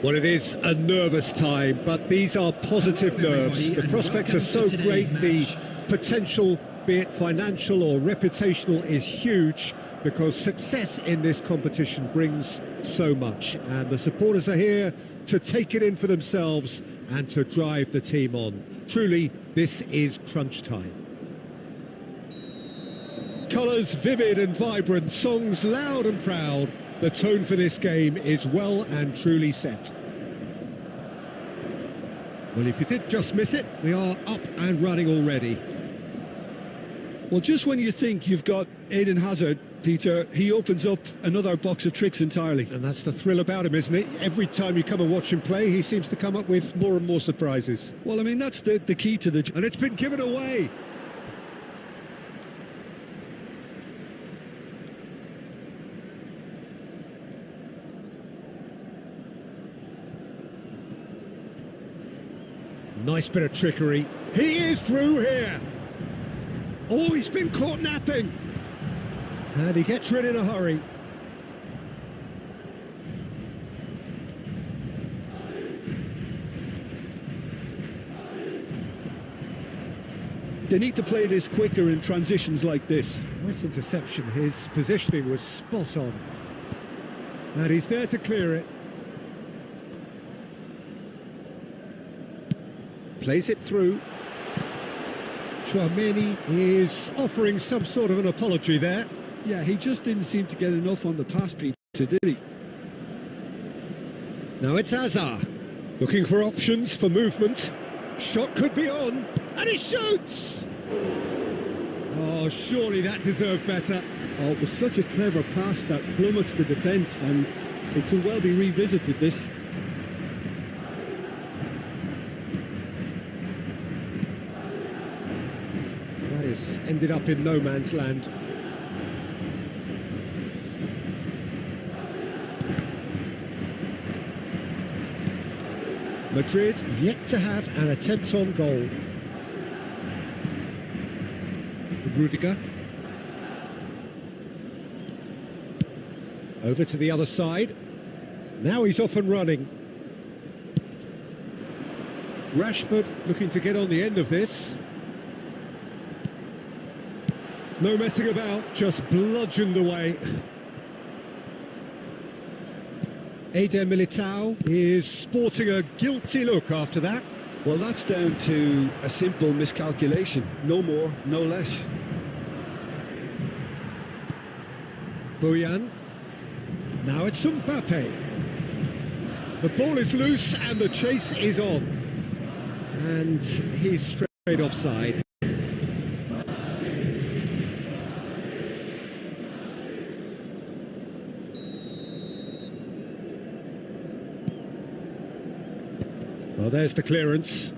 Well, it is a nervous time, but these are positive nerves. The prospects are so great, the potential, be it financial or reputational, is huge because success in this competition brings so much. And the supporters are here to take it in for themselves and to drive the team on. Truly, this is crunch time. Colours vivid and vibrant, songs loud and proud. The tone for this game is well and truly set. Well, if you did just miss it, we are up and running already. Well, just when you think you've got Eden Hazard, Peter, he opens up another box of tricks entirely. And that's the thrill about him, isn't it? Every time you come and watch him play, he seems to come up with more and more surprises. Well, I mean, that's the key to the... And it's been given away. Nice bit of trickery. He is through here. Oh, he's been caught napping. And he gets rid in a hurry. They need to play this quicker in transitions like this. Nice interception. His positioning was spot on. And he's there to clear it. Plays it through. Tchouaméni is offering some sort of an apology there. Yeah, he just didn't seem to get enough on the pass, Peter, did he? Now it's Hazard, looking for options for movement. Shot could be on, and he shoots! Oh, surely that deserved better. Oh, it was such a clever pass that plummets the defence, and it could well be revisited, this. Ended up in no man's land. Madrid yet to have an attempt on goal. Rudiger. Over to the other side. Now he's off and running. Rashford looking to get on the end of this. No messing about, just bludgeoned away. Eder Militao is sporting a guilty look after that. Well, that's down to a simple miscalculation. No more, no less. Bojan. Now it's Mbappe. The ball is loose and the chase is on. And he's straight offside. Well, there's the clearance.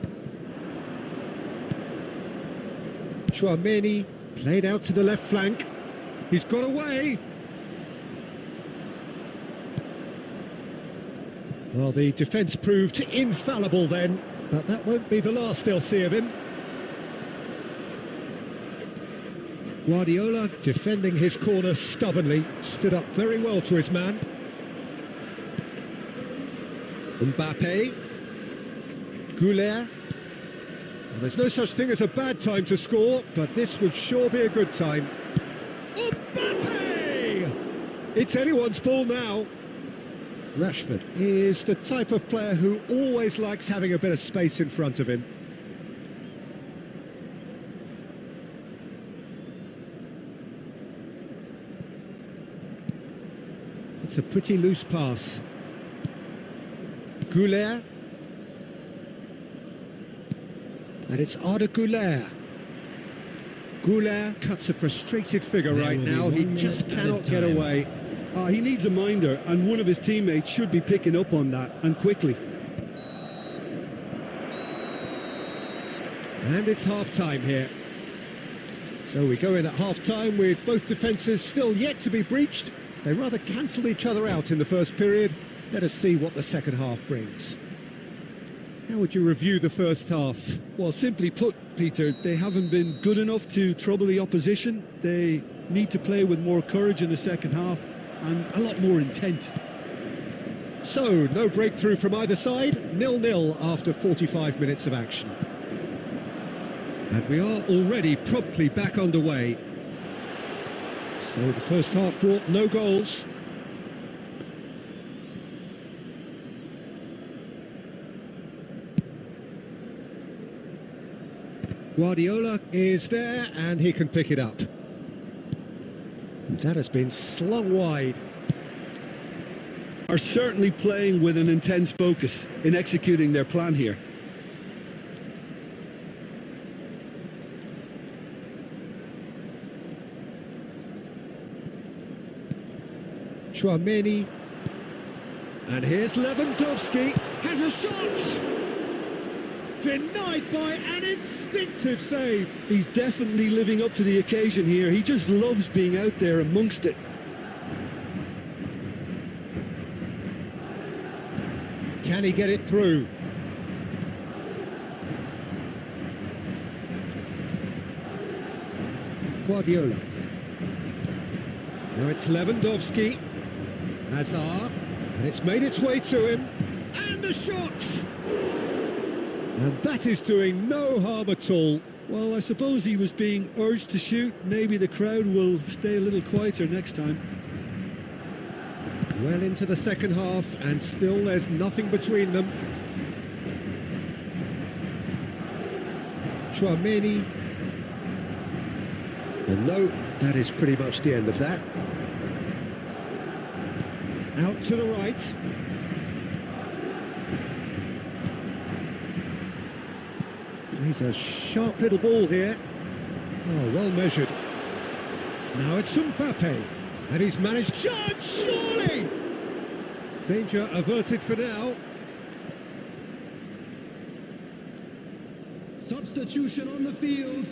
Tchouaméni played out to the left flank. He's got away. Well, the defence proved infallible then, but that won't be the last they'll see of him. Guardiola defending his corner stubbornly, stood up very well to his man. Mbappe. Goulet. Well, there's no such thing as a bad time to score, but this would sure be a good time. Mbappe! It's anyone's ball now. Rashford is the type of player who always likes having a bit of space in front of him. It's a pretty loose pass. Goulet. And it's Arda Güler. Güler cuts a frustrated figure right now. He just cannot get away. He needs a minder, and one of his teammates should be picking up on that, and quickly. And it's half-time here. So we go in at half-time with both defences still yet to be breached. They rather cancelled each other out in the first period. Let us see what the second half brings. How would you review the first half? Well, simply put, Peter, they haven't been good enough to trouble the opposition. They need to play with more courage in the second half and a lot more intent. So, no breakthrough from either side, 0-0 after 45 minutes of action. And we are already promptly back underway. So the first half brought no goals. Guardiola is there and he can pick it up. That has been slung wide. Are certainly playing with an intense focus in executing their plan here. Tchouaméni. And here's Lewandowski. Has a shot! Denied by an instinctive save. He's definitely living up to the occasion here. He just loves being out there amongst it. Can he get it through? Guardiola. Now it's Lewandowski. Hazard. And it's made its way to him. And the shot! And that is doing no harm at all. Well, I suppose he was being urged to shoot. Maybe the crowd will stay a little quieter next time. Well into the second half, and still there's nothing between them. Tchouaméni. And no, that is pretty much the end of that. Out to the right. He's a sharp little ball here. Oh, well measured. Now it's Mbappe. And he's managed... Chance, surely! Danger averted for now. Substitution on the field.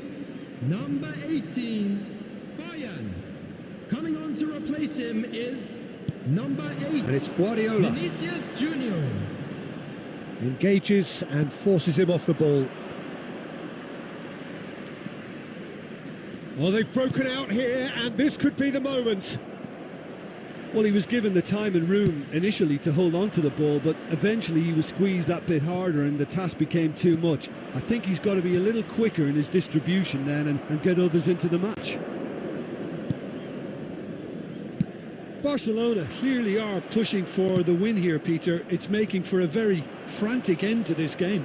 Number 18, Bayern. Coming on to replace him is number 8. And it's Guardiola. Vinicius Junior. Engages and forces him off the ball. Oh, they've broken out here, and this could be the moment. Well, he was given the time and room initially to hold on to the ball, but eventually he was squeezed that bit harder and the task became too much. I think he's got to be a little quicker in his distribution then and get others into the match. Barcelona clearly are pushing for the win here, Peter. It's making for a very frantic end to this game.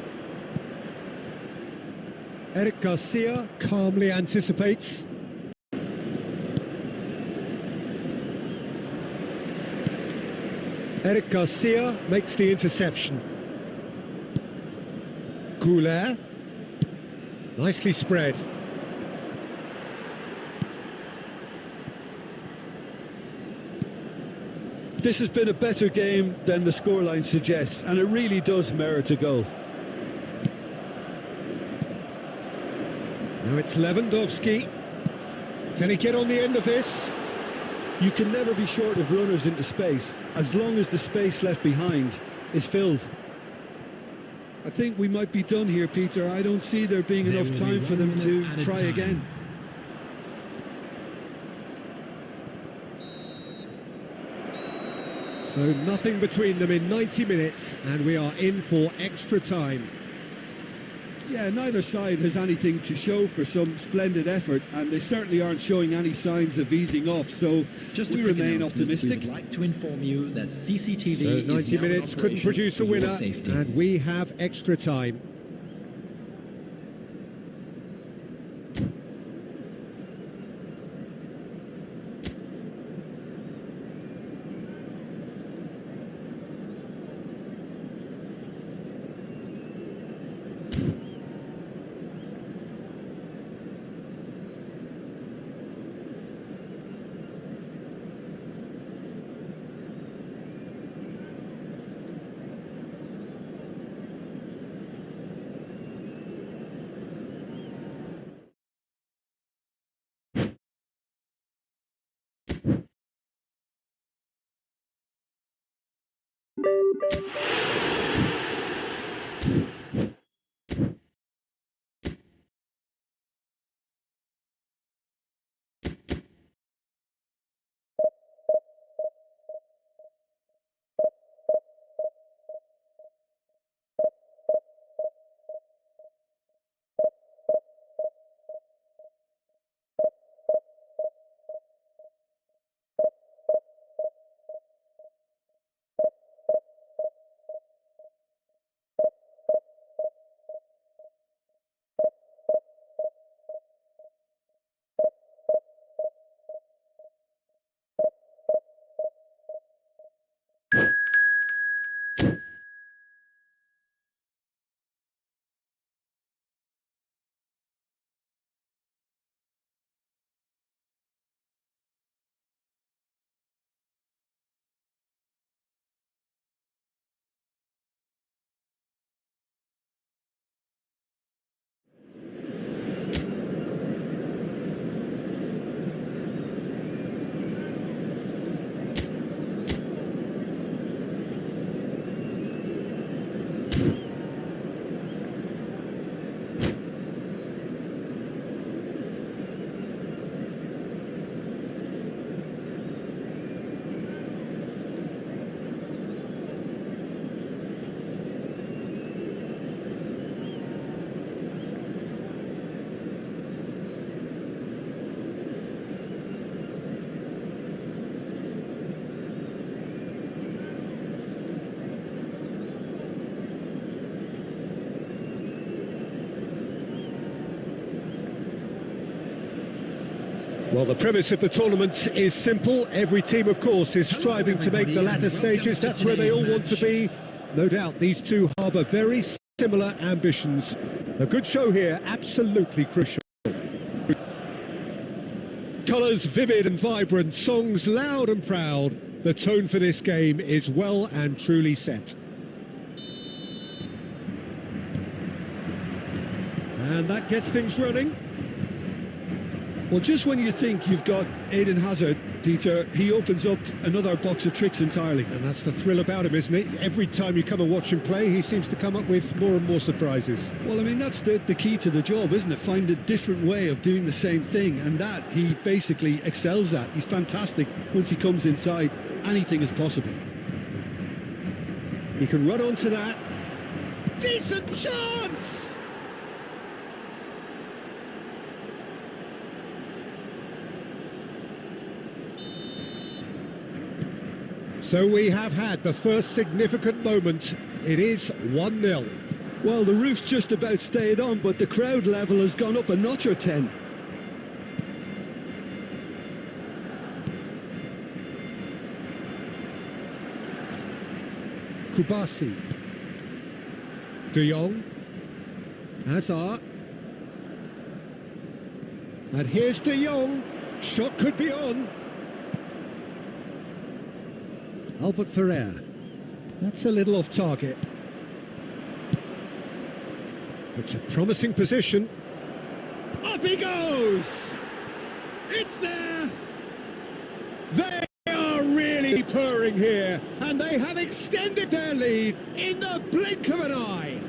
Eric Garcia calmly anticipates. Eric Garcia makes the interception. Goulet. Nicely spread. This has been a better game than the scoreline suggests, and it really does merit a goal. Now it's Lewandowski. Can he get on the end of this? You can never be short of runners into space, as long as the space left behind is filled. I think we might be done here, Peter. I don't see there being enough time for them to try again. So nothing between them in 90 minutes, and we are in for extra time. Yeah, neither side has anything to show for some splendid effort, and they certainly aren't showing any signs of easing off, so we remain optimistic. We would like to inform you that CCTV So 90 minutes couldn't produce a winner, and we have extra time. Well, the premise of the tournament is simple. Every team, of course, is striving to make the latter stages. That's where they all want to be. No doubt these two harbour very similar ambitions. A good show here, absolutely crucial. Colours vivid and vibrant, songs loud and proud. The tone for this game is well and truly set. And that gets things running. Well, just when you think you've got Eden Hazard, Peter, he opens up another box of tricks entirely. And that's the thrill about him, isn't it? Every time you come and watch him play, he seems to come up with more and more surprises. Well, I mean, that's the key to the job, isn't it? Find a different way of doing the same thing, and that he basically excels at. He's fantastic once he comes inside. Anything is possible. He can run onto that. Decent chance! So we have had the first significant moment. It is 1-0. Well, the roof's just about stayed on, but the crowd level has gone up a notch or 10. Kubasi. De Jong. Hazard. And here's De Jong. Shot could be on. Albert Ferrer. That's a little off target. It's a promising position. Up he goes! It's there! They are really purring here, and they have extended their lead in the blink of an eye.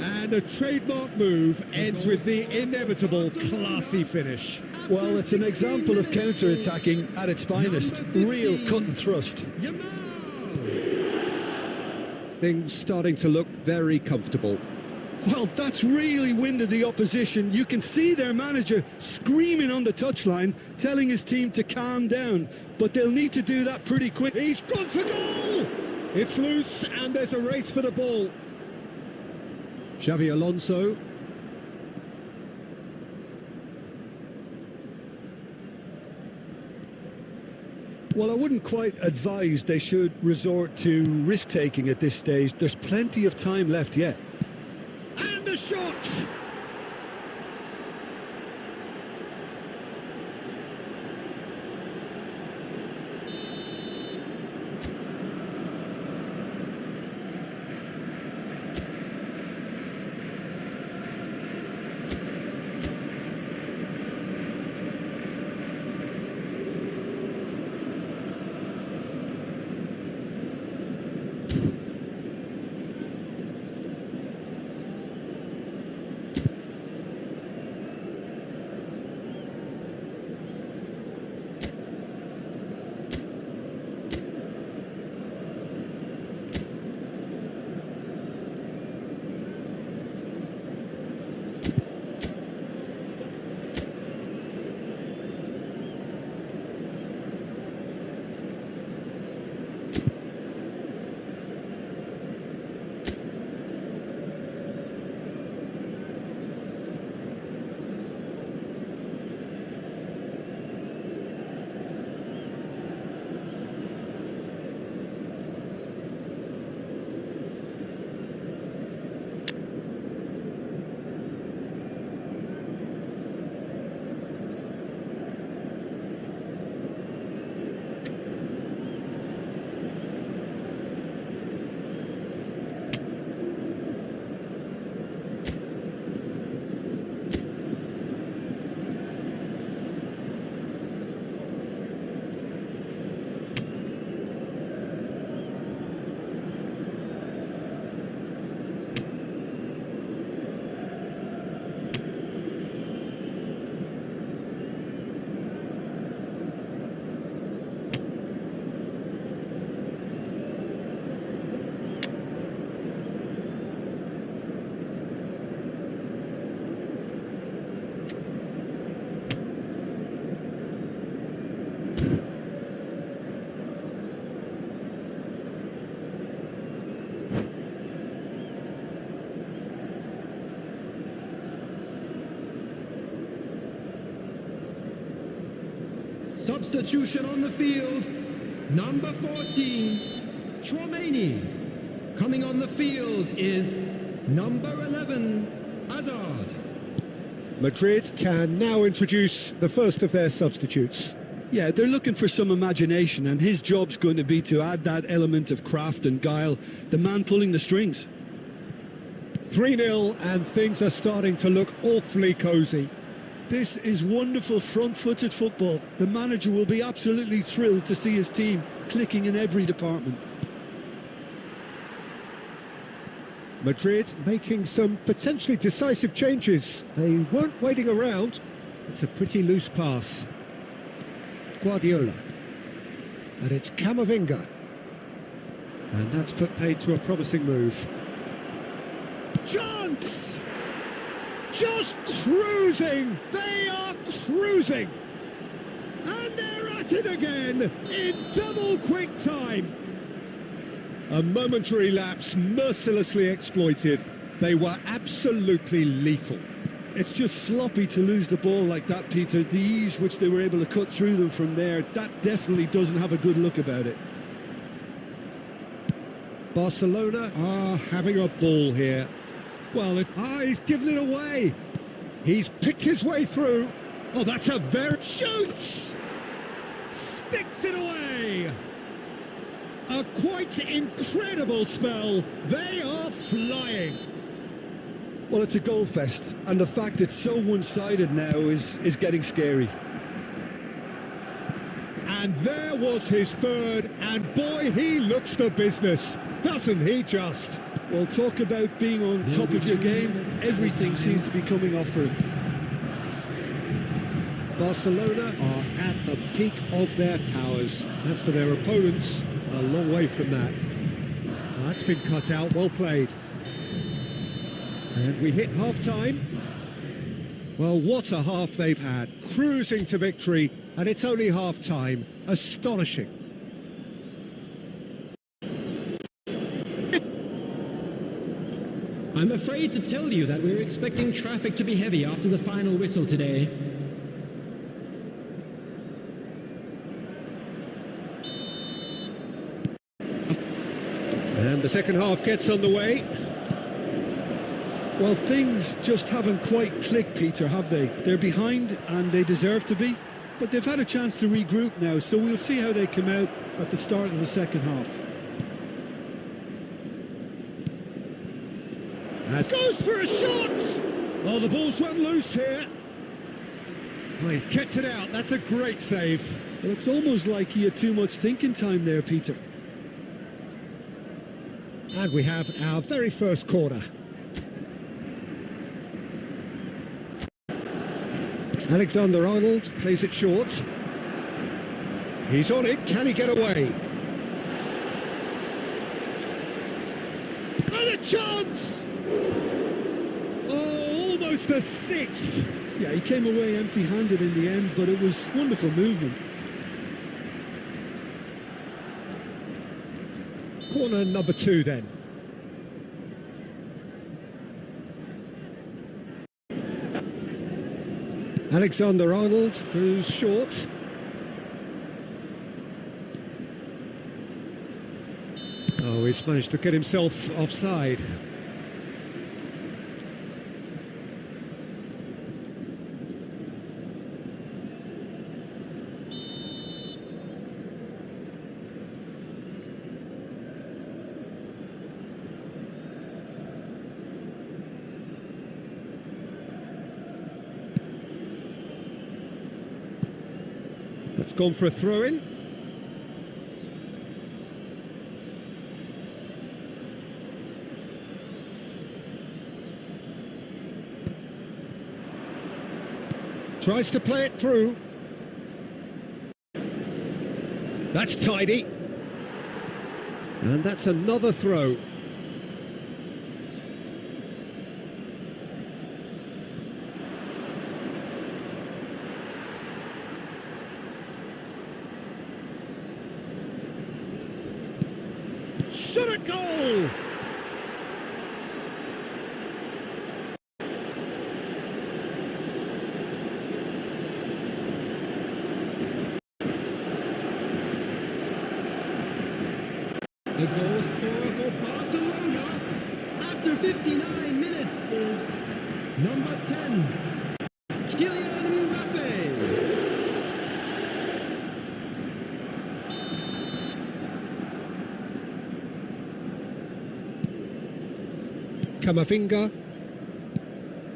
And a trademark move ends with the inevitable classy finish. Well, it's an example of counter-attacking at its finest. Real cut and thrust. Things starting to look very comfortable. Well, that's really winded the opposition. You can see their manager screaming on the touchline, telling his team to calm down. But they'll need to do that pretty quick. He's gone for goal! It's loose, and there's a race for the ball. Xavi Alonso. Well, I wouldn't quite advise they should resort to risk-taking at this stage. There's plenty of time left yet. And the shot! substitution on the field. Number 14, Chouameni. Coming on the field is number 11, Hazard. Madrid can now introduce the first of their substitutes. Yeah, they're looking for some imagination, and his job's going to be to add that element of craft and guile, the man pulling the strings. 3-0 and things are starting to look awfully cosy. This is wonderful front-footed football. The manager will be absolutely thrilled to see his team clicking in every department. Madrid making some potentially decisive changes. They weren't waiting around. It's a pretty loose pass. Guardiola. And it's Camavinga. And that's put paid to a promising move. Chance! Just cruising! They are cruising! And they're at it again in double quick time. A momentary lapse mercilessly exploited. They were absolutely lethal. It's just sloppy to lose the ball like that, Peter. The ease which they were able to cut through them from there, that definitely doesn't have a good look about it. Barcelona are having a ball here. Well, he's given it away. He's picked his way through. Oh, that's a very... Shoots! Sticks it away! A quite incredible spell. They are flying. Well, it's a goal fest, and the fact it's so one-sided now is getting scary. And there was his third, and boy, he looks the business, doesn't he just? Well, talk about being on top of your game. Everything seems to be coming off for him. Barcelona are at the peak of their powers. As for their opponents, a long way from that. That's been cut out, well played. And we hit half-time. Well, what a half they've had. Cruising to victory, and it's only half-time. Astonishing. I'm afraid to tell you that we're expecting traffic to be heavy after the final whistle today. And the second half gets underway. Well, things just haven't quite clicked, Peter, have they? They're behind, and they deserve to be. But they've had a chance to regroup now, so we'll see how they come out at the start of the second half. As goes for a shot! Oh, the ball's run loose here. Oh, he's kept it out. That's a great save. Well, it's almost like he had too much thinking time there, Peter. And we have our very first corner. Alexander-Arnold plays it short. He's on it. Can he get away? And a chance! Oh, almost a sixth. Yeah, he came away empty-handed in the end, but it was wonderful movement. Corner number 2 then. Alexander-Arnold goes short. Oh, he's managed to get himself offside. That's gone for a throw-in. Tries to play it through. That's tidy. And that's another throw. Shot a goal! The goal scorer for Barcelona after 59 minutes is number 10, Kylian Mbappe. Camavinga.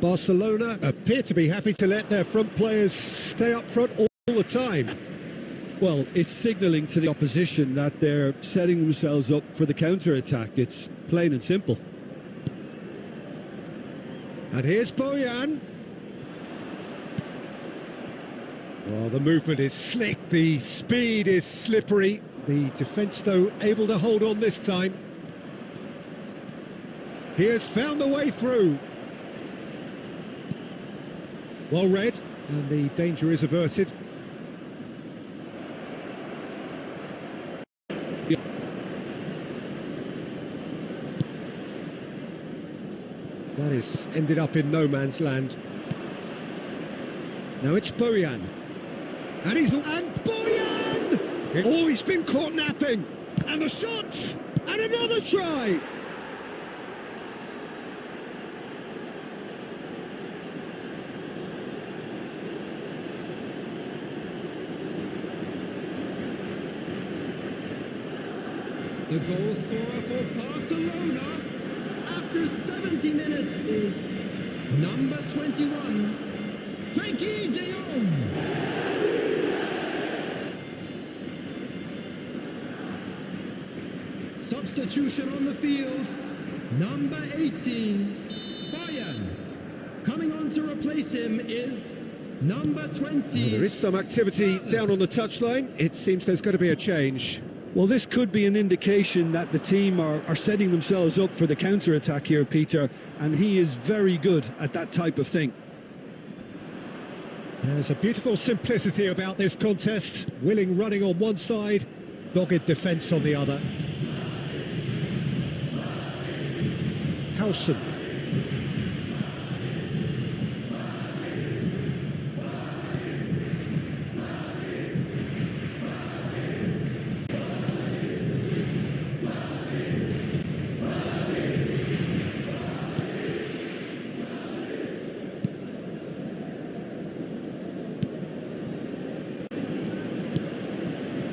Barcelona appear to be happy to let their front players stay up front all the time. Well, it's signalling to the opposition that they're setting themselves up for the counter-attack. It's plain and simple. And here's Bojan. Well, the movement is slick, the speed is slippery. The defence, though, able to hold on this time. He has found the way through. Well read, and the danger is averted. That is ended up in no man's land. Now it's Bojan. And Bojan! Oh, he's been caught napping. And the shot! And another try! The goal scorer for Barcelona after 70 minutes is number 21, Frankie de Jong. Substitution on the field, number 18, Bayern. Coming on to replace him is number 20. Well, there is some activity down on the touchline. It seems there's going to be a change. Well, this could be an indication that the team are setting themselves up for the counter-attack here, Peter, and he is very good at that type of thing. There's a beautiful simplicity about this contest. Willing running on one side, dogged defence on the other. Howson.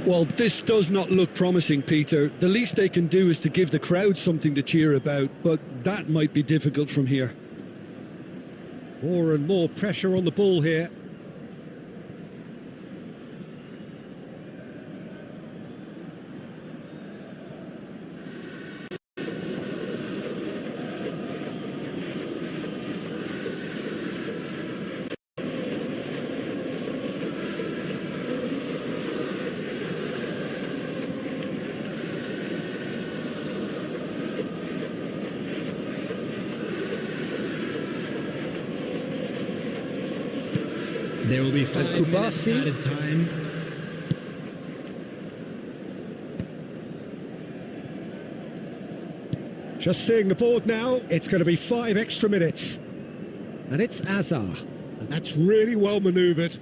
Well, this does not look promising, Peter. The least they can do is to give the crowd something to cheer about, but that might be difficult from here. More and more pressure on the ball here. There will be 5 minutes Kubasi. added time. Just seeing the board now, it's going to be 5 extra minutes. And it's Azar. And that's really well manoeuvred.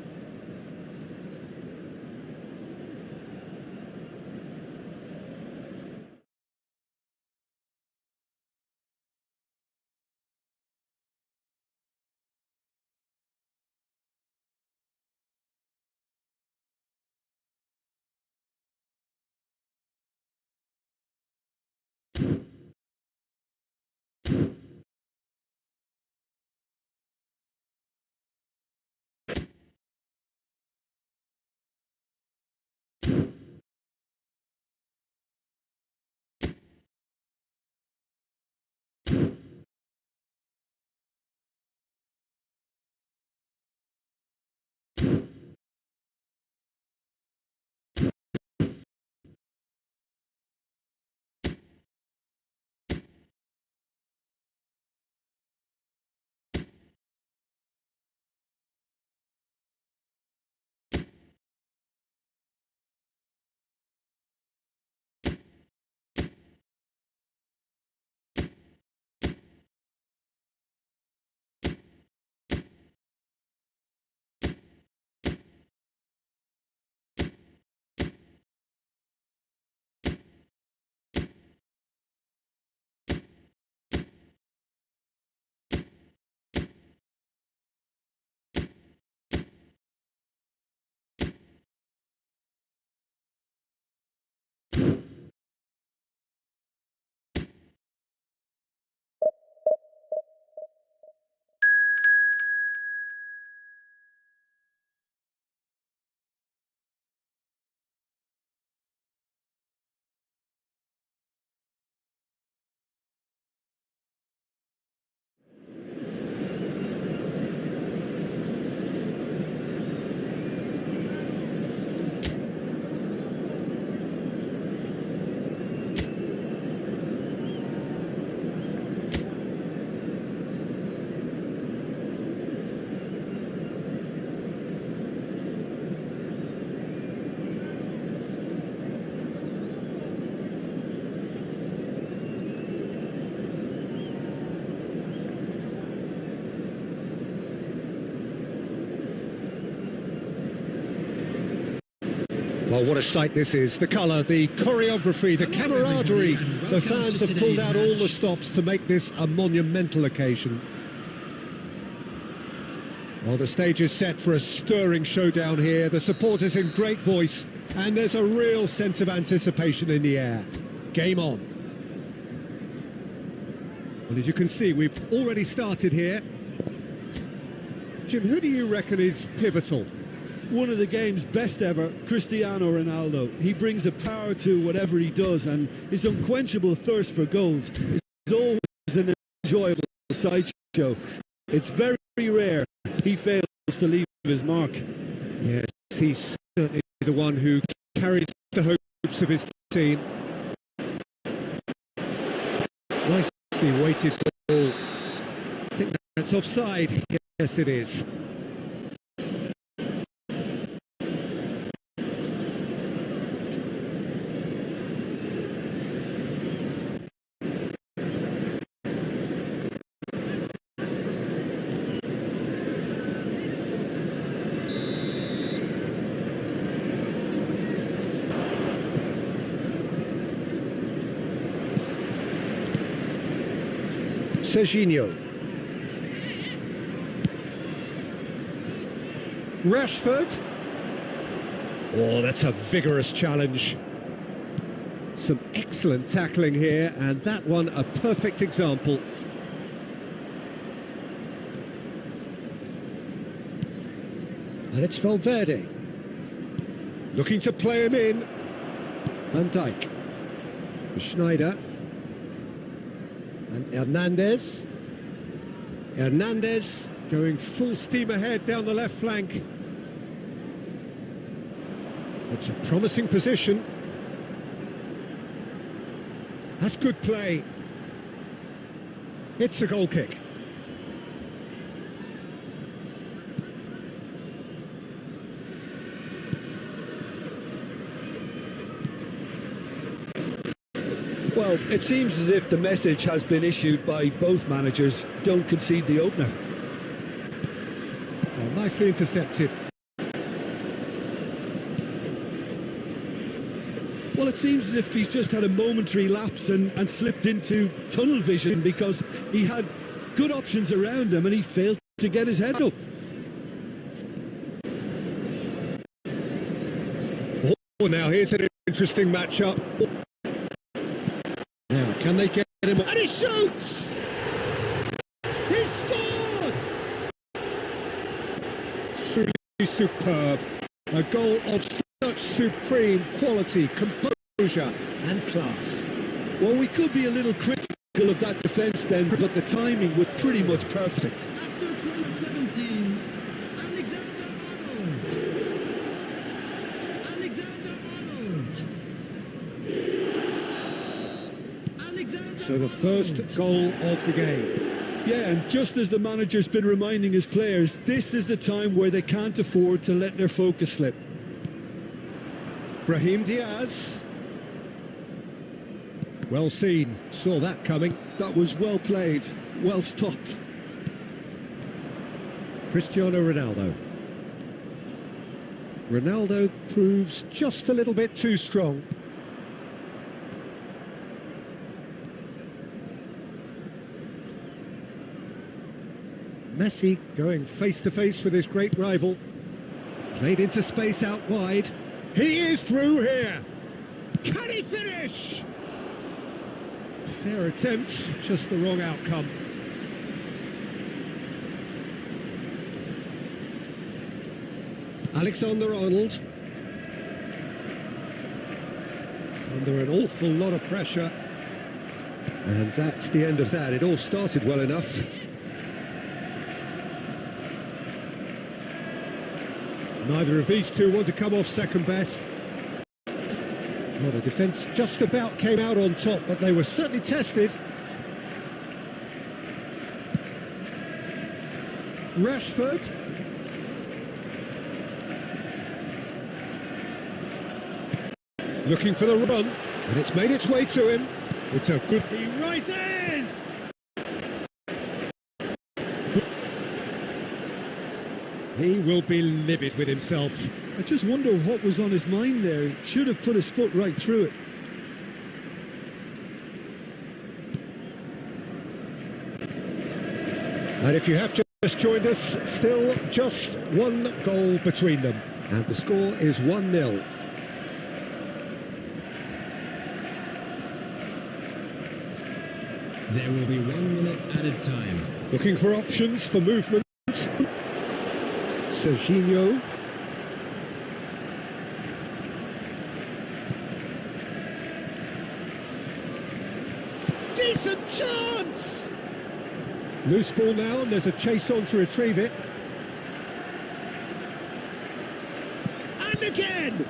Well, what a sight this is. The colour, the choreography, the camaraderie. The fans have pulled out all the stops to make this a monumental occasion. Well, the stage is set for a stirring showdown here. The supporters in great voice, and there's a real sense of anticipation in the air. Game on. Well, as you can see, we've already started here. Jim, who do you reckon is pivotal? One of the game's best ever, Cristiano Ronaldo. He brings a power to whatever he does, and his unquenchable thirst for goals is always an enjoyable sideshow. It's very rare he fails to leave his mark. Yes, he's certainly the one who carries the hopes of his team. Nicely weighted ball. I think that's offside. Yes, it is. Serginho. Rashford. Oh, that's a vigorous challenge. Some excellent tackling here, and that one a perfect example. And it's Valverde. Looking to play him in. Van Dijk. Schneider. And Hernandez. Hernandez going full steam ahead down the left flank. It's a promising position. That's good play. It's a goal kick. Well, it seems as if the message has been issued by both managers: don't concede the opener. Oh, nicely intercepted. Well, it seems as if he's just had a momentary lapse and slipped into tunnel vision, because he had good options around him and he failed to get his head up. Oh, now here's an interesting matchup. Now, can they get him? And he shoots! He scored! Truly superb. A goal of such supreme quality, composure and class. Well, we could be a little critical of that defence then, but the timing was pretty much perfect. After 2017, Alexander-Arnold. Alexander-Arnold. So the first goal of the game. Yeah, and just as the manager's been reminding his players, this is the time where they can't afford to let their focus slip. Brahim Diaz. Well seen, saw that coming. That was well played, well stopped. Cristiano Ronaldo. Ronaldo proves just a little bit too strong. Messi going face to face with his great rival. Played into space out wide. He is through here. Can he finish? Fair attempt, just the wrong outcome. Alexander-Arnold. Under an awful lot of pressure. And that's the end of that. It all started well enough. Neither of these two want to come off second best. Well, the defence just about came out on top, but they were certainly tested. Rashford. Looking for the run, and it's made its way to him. It's a good... He rises! He will be livid with himself. I just wonder what was on his mind there. He should have put his foot right through it. And if you have just joined us, still just one goal between them. And the score is 1-0. There will be 1 minute added time. Looking for options for movement. Serginho. Decent chance! Loose ball now, and there's a chase on to retrieve it. And again!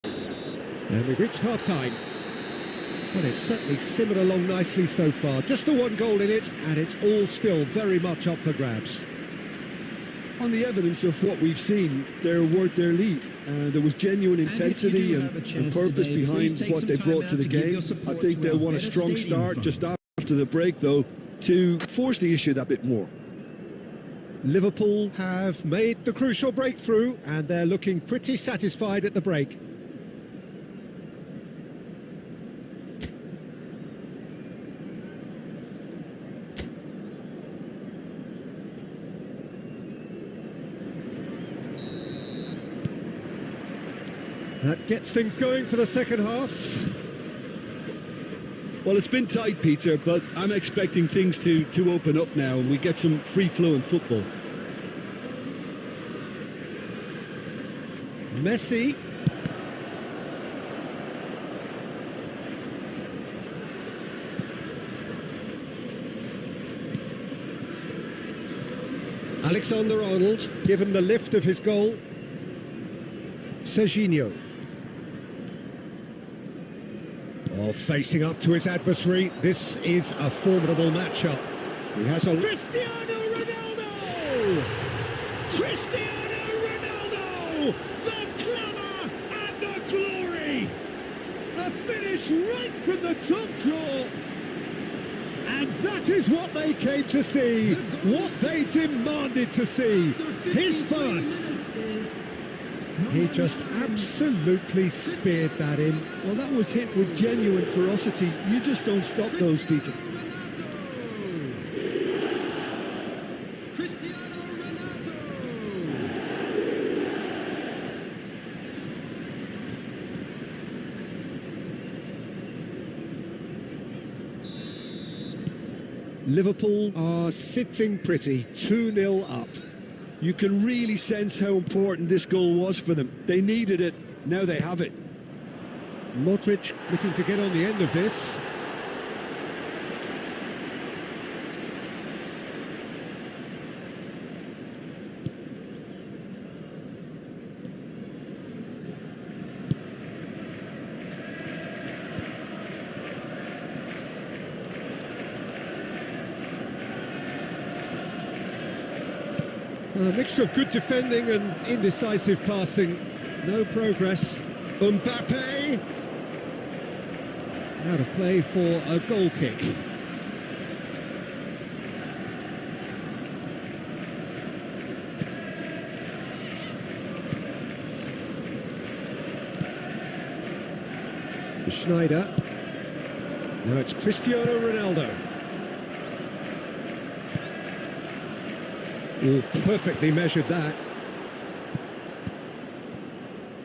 And we've reached half-time. Well, it's certainly simmered along nicely so far. Just the one goal in it, and it's all still very much up for grabs. On the evidence of what we've seen, they're worth their lead. There was genuine intensity and purpose behind what they brought to the game. I think they'll want a strong start just after the break, though, to force the issue that bit more. Liverpool have made the crucial breakthrough, and they're looking pretty satisfied at the break. That gets things going for the second half. Well, it's been tight, Peter, but I'm expecting things to open up now and we get some free-flowing football. Messi. Alexander-Arnold, given the lift of his goal. Serginho. Oh, facing up to his adversary, this is a formidable matchup. He has a... Cristiano Ronaldo! Cristiano Ronaldo! The glamour and the glory! A finish right from the top draw! And that is what they came to see, what they demanded to see. His first! He just absolutely speared that in. Well, that was hit with genuine ferocity. You just don't stop those, Peter. Cristiano Ronaldo! Liverpool are sitting pretty, 2-0 up. You can really sense how important this goal was for them. They needed it, now they have it. Modric looking to get on the end of this. A mixture of good defending and indecisive passing. No progress. Mbappe. Out of play for a goal kick. Schneider. Now it's Cristiano Ronaldo. Oh, perfectly measured that.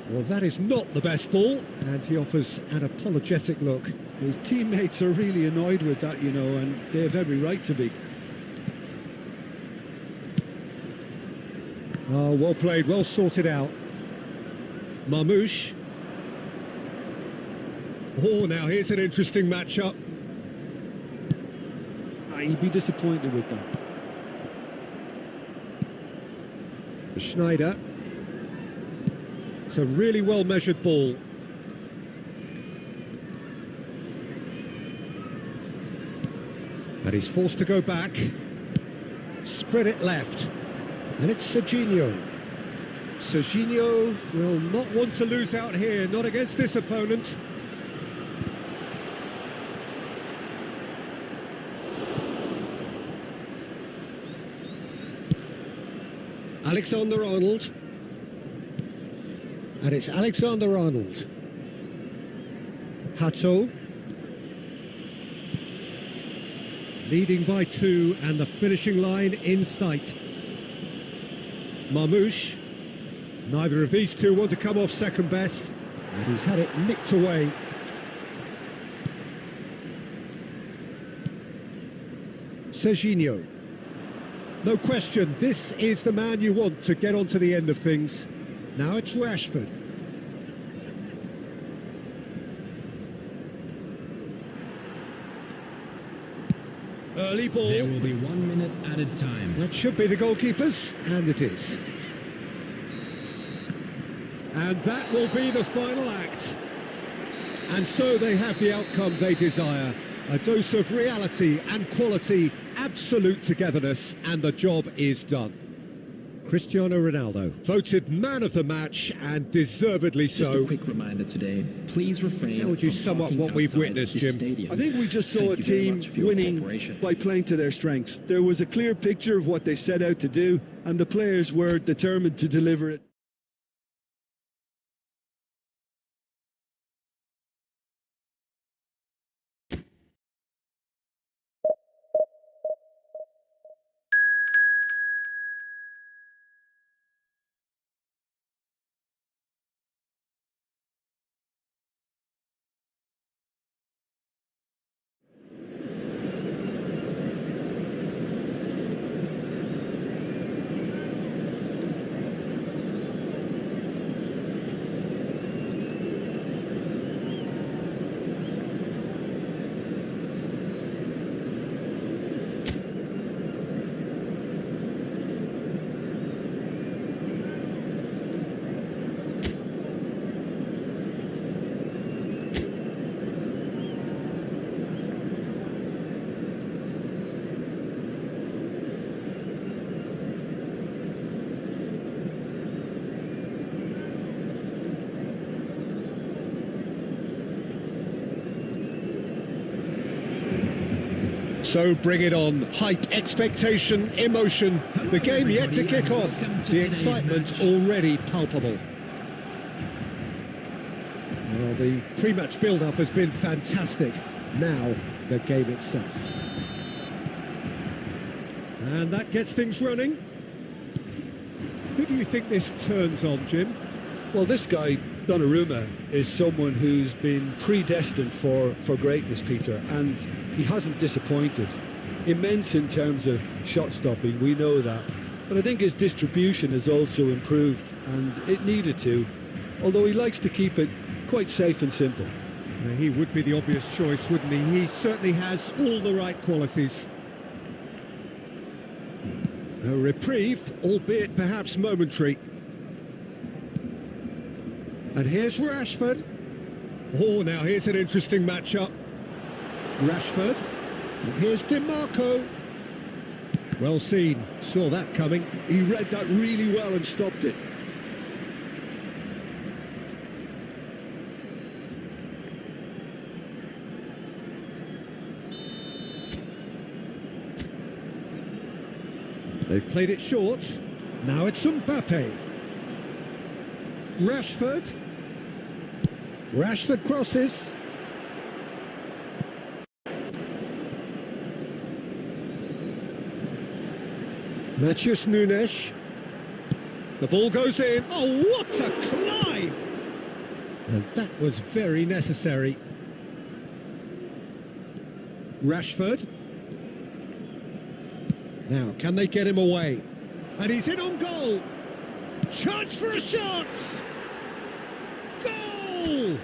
Well, that is not the best ball, and he offers an apologetic look. His teammates are really annoyed with that, you know, and they have every right to be. Oh, well played, well sorted out. Marmoush. Oh, now here's an interesting matchup. He'd be disappointed with that. Schneider. It's a really well-measured ball. And he's forced to go back. Spread it left. And it's Serginho. Serginho will not want to lose out here, not against this opponent. Alexander-Arnold. And it's Alexander-Arnold. Hato. Leading by 2 and the finishing line in sight. Marmoush. Neither of these two want to come off second best. And he's had it nicked away. Serginho. No question, this is the man you want to get onto the end of things. Now it's Rashford. Early ball. There will be 1 minute added time. That should be the goalkeepers, and it is. And that will be the final act. And so they have the outcome they desire. A dose of reality and quality, absolute togetherness, and the job is done. Cristiano Ronaldo, voted man of the match, and deservedly Just so. a quick reminder today, please refrain. How would you from sum up talking what we've outside witnessed, this Jim? stadium. I think we just saw Thank a you very team much for your winning cooperation. by playing to their strengths. There was a clear picture of what they set out to do, and the players were determined to deliver it. So bring it on. Hype, expectation, emotion. The game yet to kick off. The excitement already palpable. Well, the pre-match build-up has been fantastic. Now, the game itself. And that gets things running. Who do you think this turns on, Jim? Well, this guy, Donnarumma, is someone who's been predestined for greatness, Peter, and he hasn't disappointed. Immense in terms of shot stopping, we know that. But I think his distribution has also improved, and it needed to, although he likes to keep it quite safe and simple. Now, he would be the obvious choice, wouldn't he? He certainly has all the right qualities. A reprieve, albeit perhaps momentary. And here's Rashford. Oh, now here's an interesting matchup. Rashford. And here's DiMarco. Well seen. Saw that coming. He read that really well and stopped it. They've played it short. Now it's Mbappe. Rashford. Rashford crosses. Matheus Nunes. The ball goes in. Oh, what a climb! And that was very necessary. Rashford. Now, can they get him away? And he's in on goal. Chance for a shot! Goal!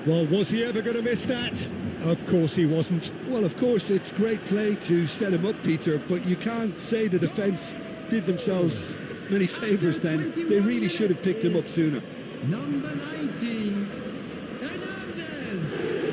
Well, was he ever going to miss that? Of course he wasn't. Well, of course, it's great play to set him up, Peter, but you can't say the defence did themselves many favours then. They really should have picked him up sooner. Number 19, Hernandez.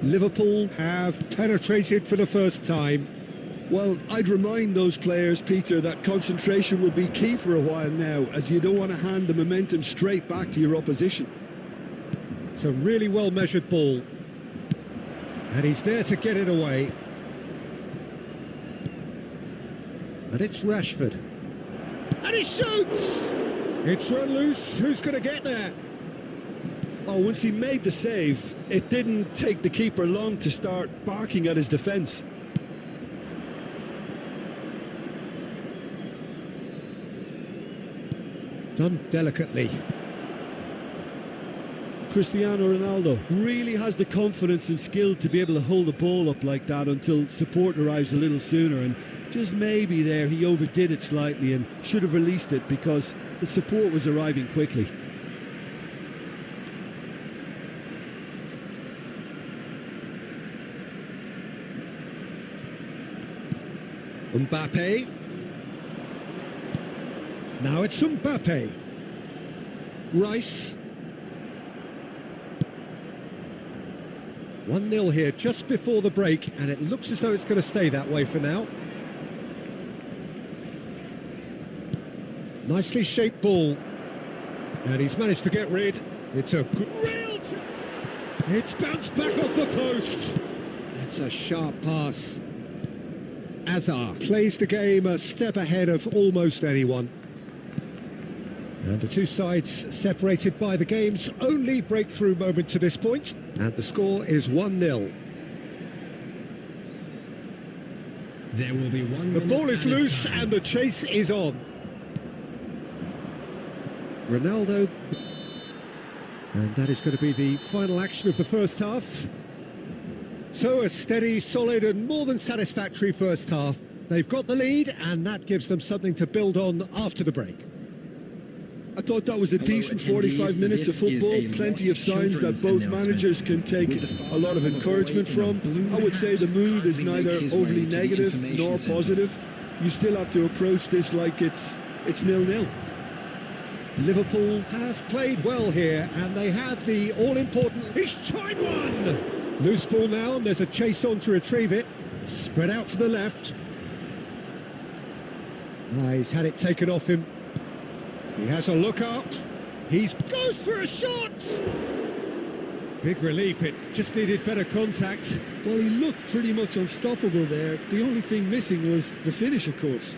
Liverpool have penetrated for the first time. Well, I'd remind those players, Peter, that concentration will be key for a while now, as you don't want to hand the momentum straight back to your opposition. It's a really well-measured ball. And he's there to get it away. And it's Rashford. And he shoots! It's run loose. Who's going to get there? Oh, once he made the save, it didn't take the keeper long to start barking at his defence. Done delicately. Cristiano Ronaldo really has the confidence and skill to be able to hold the ball up like that until support arrives a little sooner, and just maybe there he overdid it slightly and should have released it because the support was arriving quickly. Mbappe. Now it's Mbappe. Rice. 1-0 here just before the break, and it looks as though it's going to stay that way for now. Nicely shaped ball. And he's managed to get rid. It's a real... It's bounced back off the post. That's a sharp pass. Hazard plays the game a step ahead of almost anyone. And the two sides separated by the game's only breakthrough moment to this point. And the score is 1-0. There will be 1 The minute ball is added loose time. and the chase is on. Ronaldo. And that is going to be the final action of the first half. So a steady, solid and more than satisfactory first half. They've got the lead and that gives them something to build on after the break. I thought that was a decent 45 minutes of football, plenty of signs that both managers can take a lot of encouragement from. I would say the mood is neither overly negative nor positive. You still have to approach this like it's 0-0. Liverpool have played well here and they have the all-important... He's tried one! Loose ball now and there's a chase on to retrieve it. Spread out to the left. He's had it taken off him. He has a look up. He goes for a shot! Big relief, it just needed better contact. Well, he looked pretty much unstoppable there. The only thing missing was the finish, of course.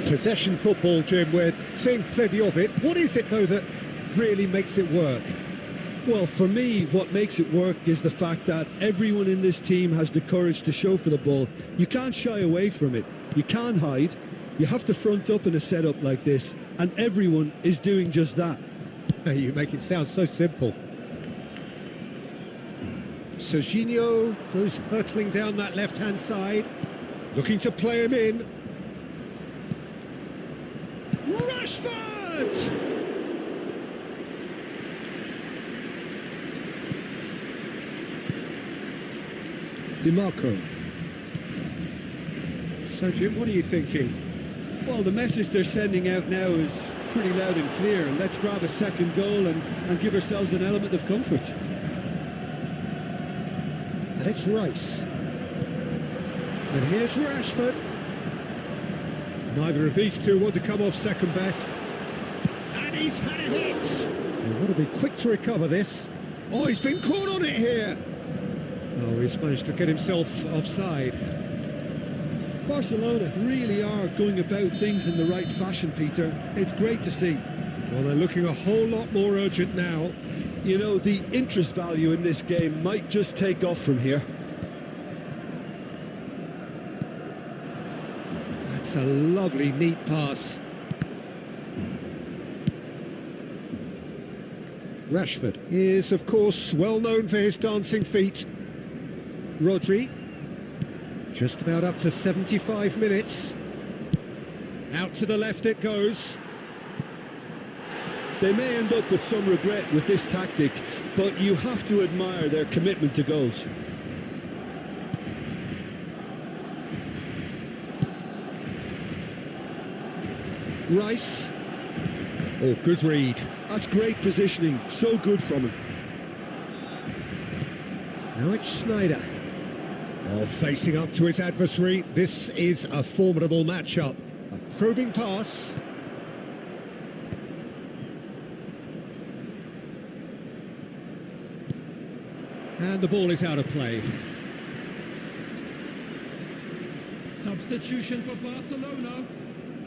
Possession football, Jim, we're seeing plenty of it. What is it, though, that really makes it work? Well, for me, what makes it work is the fact that everyone in this team has the courage to show for the ball. You can't shy away from it. You can't hide. You have to front up in a setup like this, and everyone is doing just that. You make it sound so simple. Serginho goes hurtling down that left-hand side, looking to play him in. Rashford! DiMarco. So, Jim, what are you thinking? Well, the message they're sending out now is pretty loud and clear. Let's grab a second goal and give ourselves an element of comfort. And it's Rice. And here's Rashford. Neither of these two want to come off second best. And he's had it hit! They want to be quick to recover this. Oh, he's been caught on it here! Oh, he's managed to get himself offside. Barcelona really are going about things in the right fashion, Peter. It's great to see. Well, they're looking a whole lot more urgent now. You know, the interest value in this game might just take off from here. That's a lovely, neat pass. Rashford is, of course, well known for his dancing feet. Rodri. Just about up to 75 minutes. Out to the left it goes. They may end up with some regret with this tactic, but you have to admire their commitment to goals. Rice. Oh, good read. That's great positioning, so good from him. Now it's Snyder. Oh, facing up to his adversary. This is a formidable matchup. A probing pass. And the ball is out of play. Substitution for Barcelona,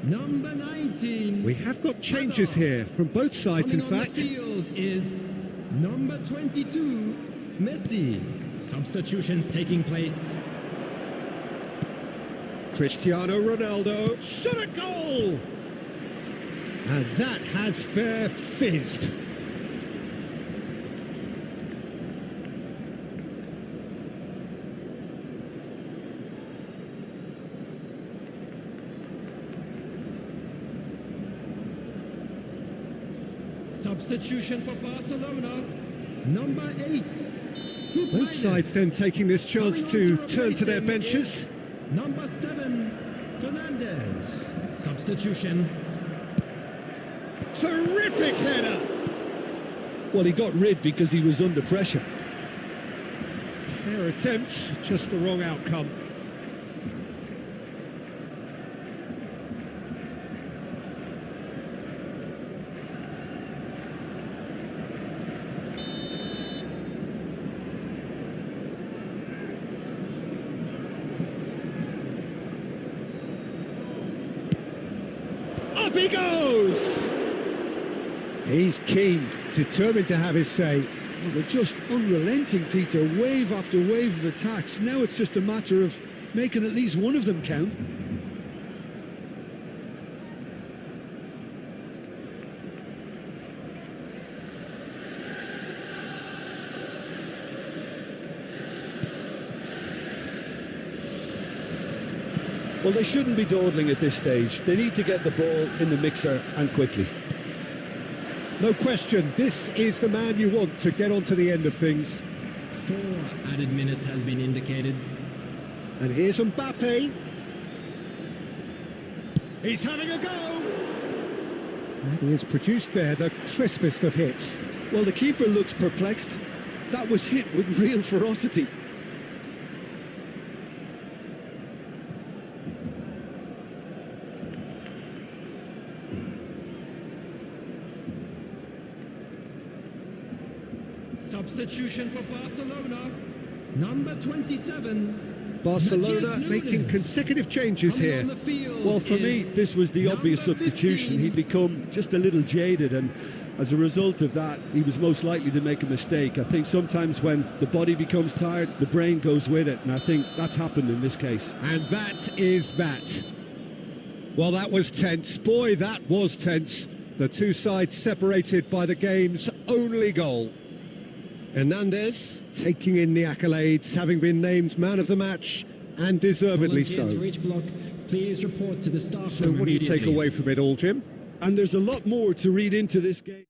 number 19. We have got changes here from both sides, in Coming on fact. the field is number 22, Messi. Substitutions taking place. Cristiano Ronaldo. Shot a goal! And that has fair fizzed. Substitution for Barcelona, number 8. Both sides then taking this chance to turn to their benches. Number 7, Fernandez. Substitution. Terrific header! Well, he got rid because he was under pressure. Fair attempt, just the wrong outcome. Up he goes! He's keen, determined to have his say. Well, they're just unrelenting, Peter. Wave after wave of attacks. Now it's just a matter of making at least one of them count. Well, they shouldn't be dawdling at this stage. They need to get the ball in the mixer and quickly. No question, this is the man you want to get onto the end of things. 4 added minutes has been indicated. And here's Mbappe. He's having a go! And he has produced there the crispest of hits. Well, the keeper looks perplexed. That was hit with real ferocity. Substitution for Barcelona, number 27. Barcelona Matthias making Nunes. consecutive changes Coming here. on the field Well, for me, is this was the obvious number substitution. 15. He'd become just a little jaded, and as a result of that, he was most likely to make a mistake. I think sometimes when the body becomes tired, the brain goes with it, and I think that's happened in this case. And that is that. Well, that was tense. Boy, that was tense. The two sides separated by the game's only goal. Hernandez taking in the accolades, having been named man of the match, and deservedly Volunteers for so. each block, please report to the staff So room what do you take immediately. away from it all, Jim? And there's a lot more to read into this game.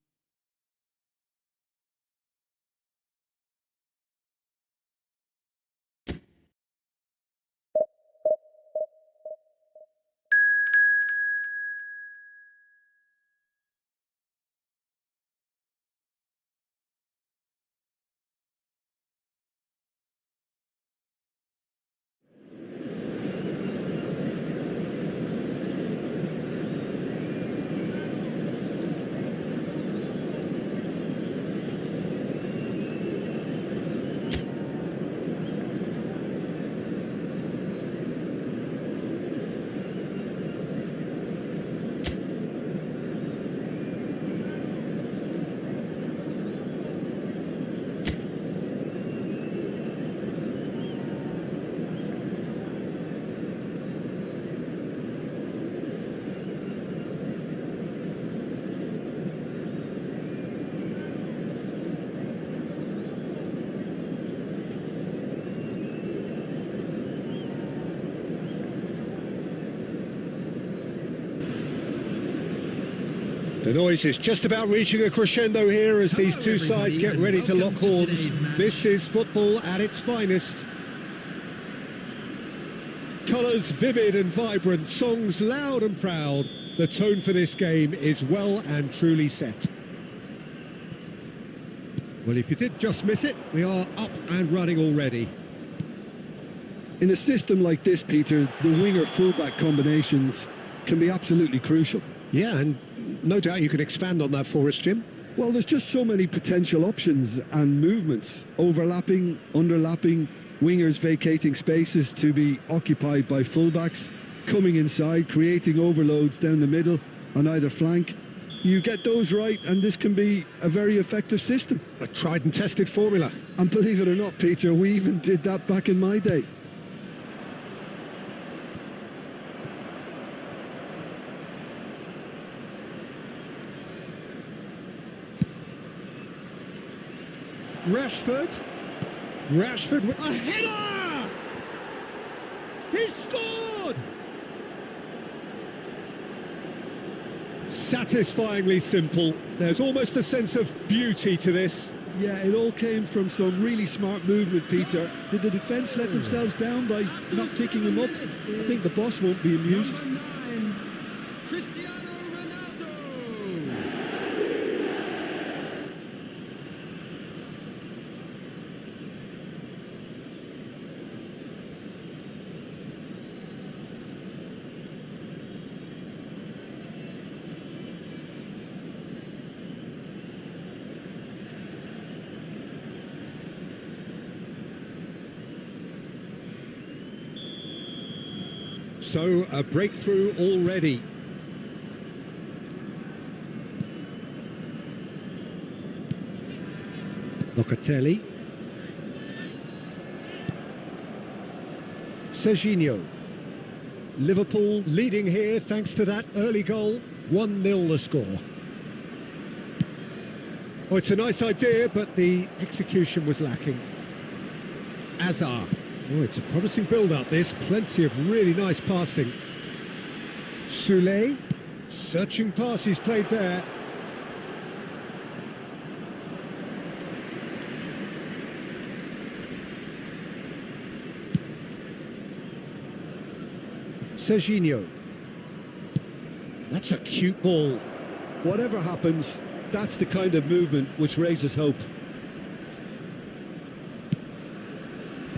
The noise is just about reaching a crescendo here as these two sides get ready to lock horns. This is football at its finest. Colours vivid and vibrant, songs loud and proud. The tone for this game is well and truly set. Well, if you did just miss it, we are up and running already. In a system like this, Peter, the winger-fullback combinations can be absolutely crucial. Yeah, and no doubt you can expand on that for us, Jim. Well, there's just so many potential options and movements, overlapping, underlapping, wingers vacating spaces to be occupied by fullbacks, coming inside, creating overloads down the middle on either flank. You get those right and this can be a very effective system. A tried and tested formula. And believe it or not, Peter, we even did that back in my day. Rashford, with a header! He scored! Satisfyingly simple. There's almost a sense of beauty to this. Yeah, it all came from some really smart movement, Peter. Did the defence let themselves down by not picking him up? I think the boss won't be amused. Number 9, Cristiano Ronaldo. So, a breakthrough already. Locatelli. Serginho. Liverpool leading here thanks to that early goal. 1-0 the score. Oh, it's a nice idea, but the execution was lacking. Azar. Oh, it's a promising build-up, this. Plenty of really nice passing. Soulé. Searching pass he's played there. Serginho. That's a cute ball. Whatever happens, that's the kind of movement which raises hope.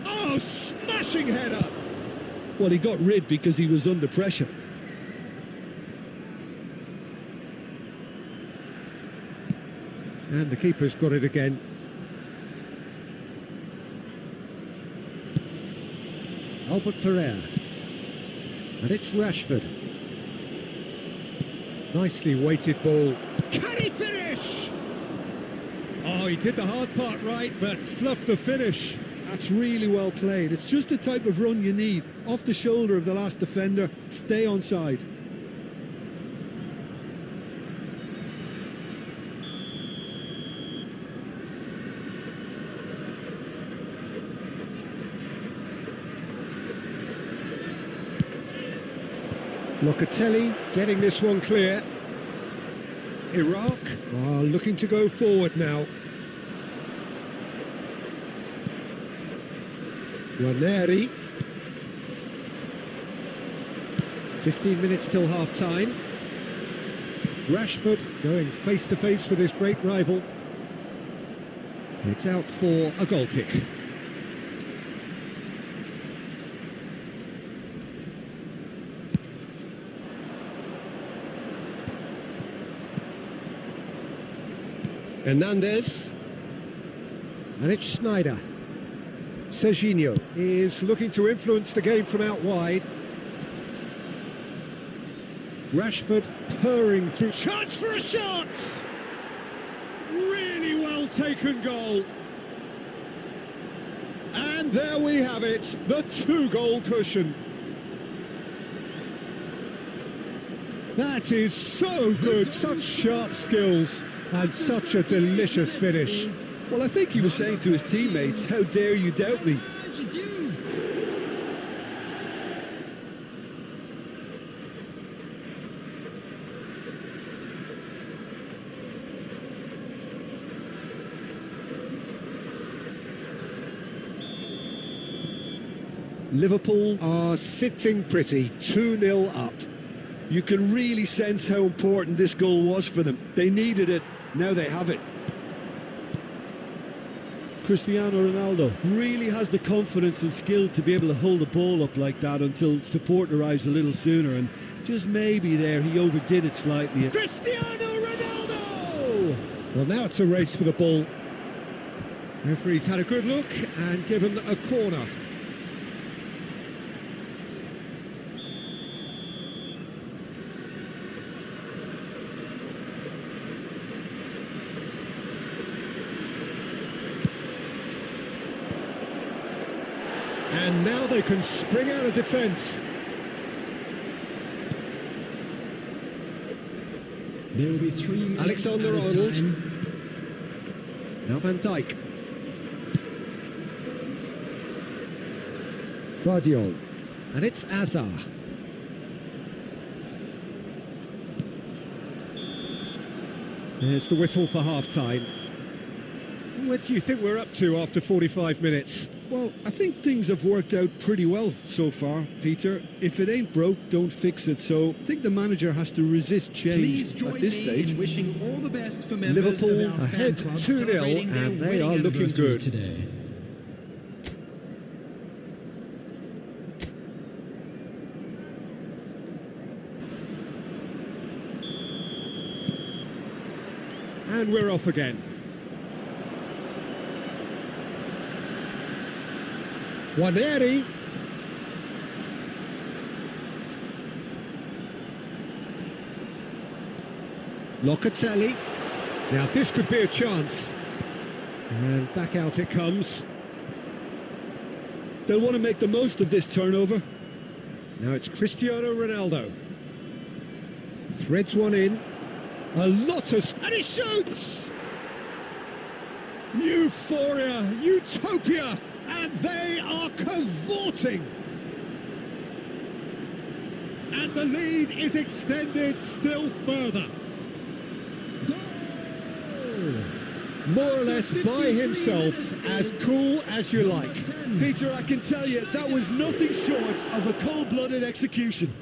Oh, smashing header! Well, he got rid because he was under pressure. And the keeper's got it again. Albert Ferrer. And it's Rashford. Nicely weighted ball. Can he finish? Oh, he did the hard part right, but fluffed the finish. That's really well played. It's just the type of run you need. Off the shoulder of the last defender, stay onside. Locatelli getting this one clear. Iraq are looking to go forward now. Ranieri. 15 minutes till half-time. Rashford going face-to-face with his great rival. It's out for a goal kick. Hernandez. And it's Snyder. Serginho is looking to influence the game from out wide. Rashford purring through. Chance for a shot! Really well taken goal. And there we have it, the 2-goal cushion. That is so good, such sharp skills and such a delicious finish. Well, I think he was saying to his teammates, how dare you doubt me? Liverpool are sitting pretty, 2-0 up. You can really sense how important this goal was for them. They needed it, now they have it. Cristiano Ronaldo really has the confidence and skill to be able to hold the ball up like that until support arrives a little sooner, and just maybe there he overdid it slightly. Cristiano Ronaldo! Well, now it's a race for the ball. Referee's had a good look and given a corner. And now they can spring out of defence. There will be 3 minutes. Alexander-Arnold. Time. Now Van Dijk. Gvardiol. And it's Azar. There's the whistle for half-time. What do you think we're up to after 45 minutes? Well, I think things have worked out pretty well so far, Peter. If it ain't broke, don't fix it. So I think the manager has to resist Please change join at this me stage. in wishing all the best for members Liverpool of our ahead fan club 2-0 celebrating their and they wedding are looking anniversary good. today. And we're off again. Waneri. Locatelli. Now this could be a chance. And back out it comes. They'll want to make the most of this turnover. Now it's Cristiano Ronaldo. Threads one in. A lot of... And he shoots! Euphoria, utopia, and they are cavorting. And the lead is extended still further. More or less by himself, as cool as you like. Peter, I can tell you, that was nothing short of a cold-blooded execution.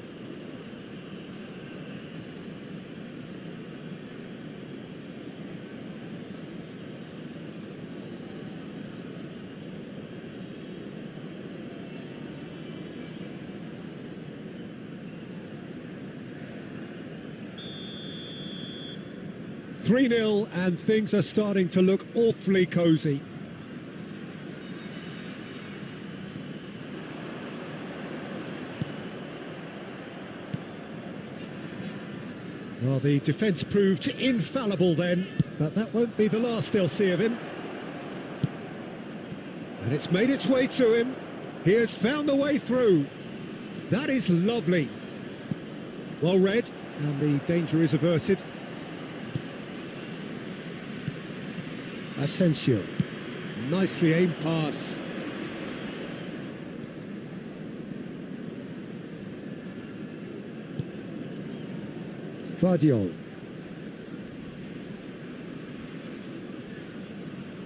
Three 0 and things are starting to look awfully cosy. Well, the defence proved infallible then, but that won't be the last they'll see of him. And it's made its way to him. He has found the way through. That is lovely. Well read, and the danger is averted. Asensio. Nicely aimed pass. Gvardiol.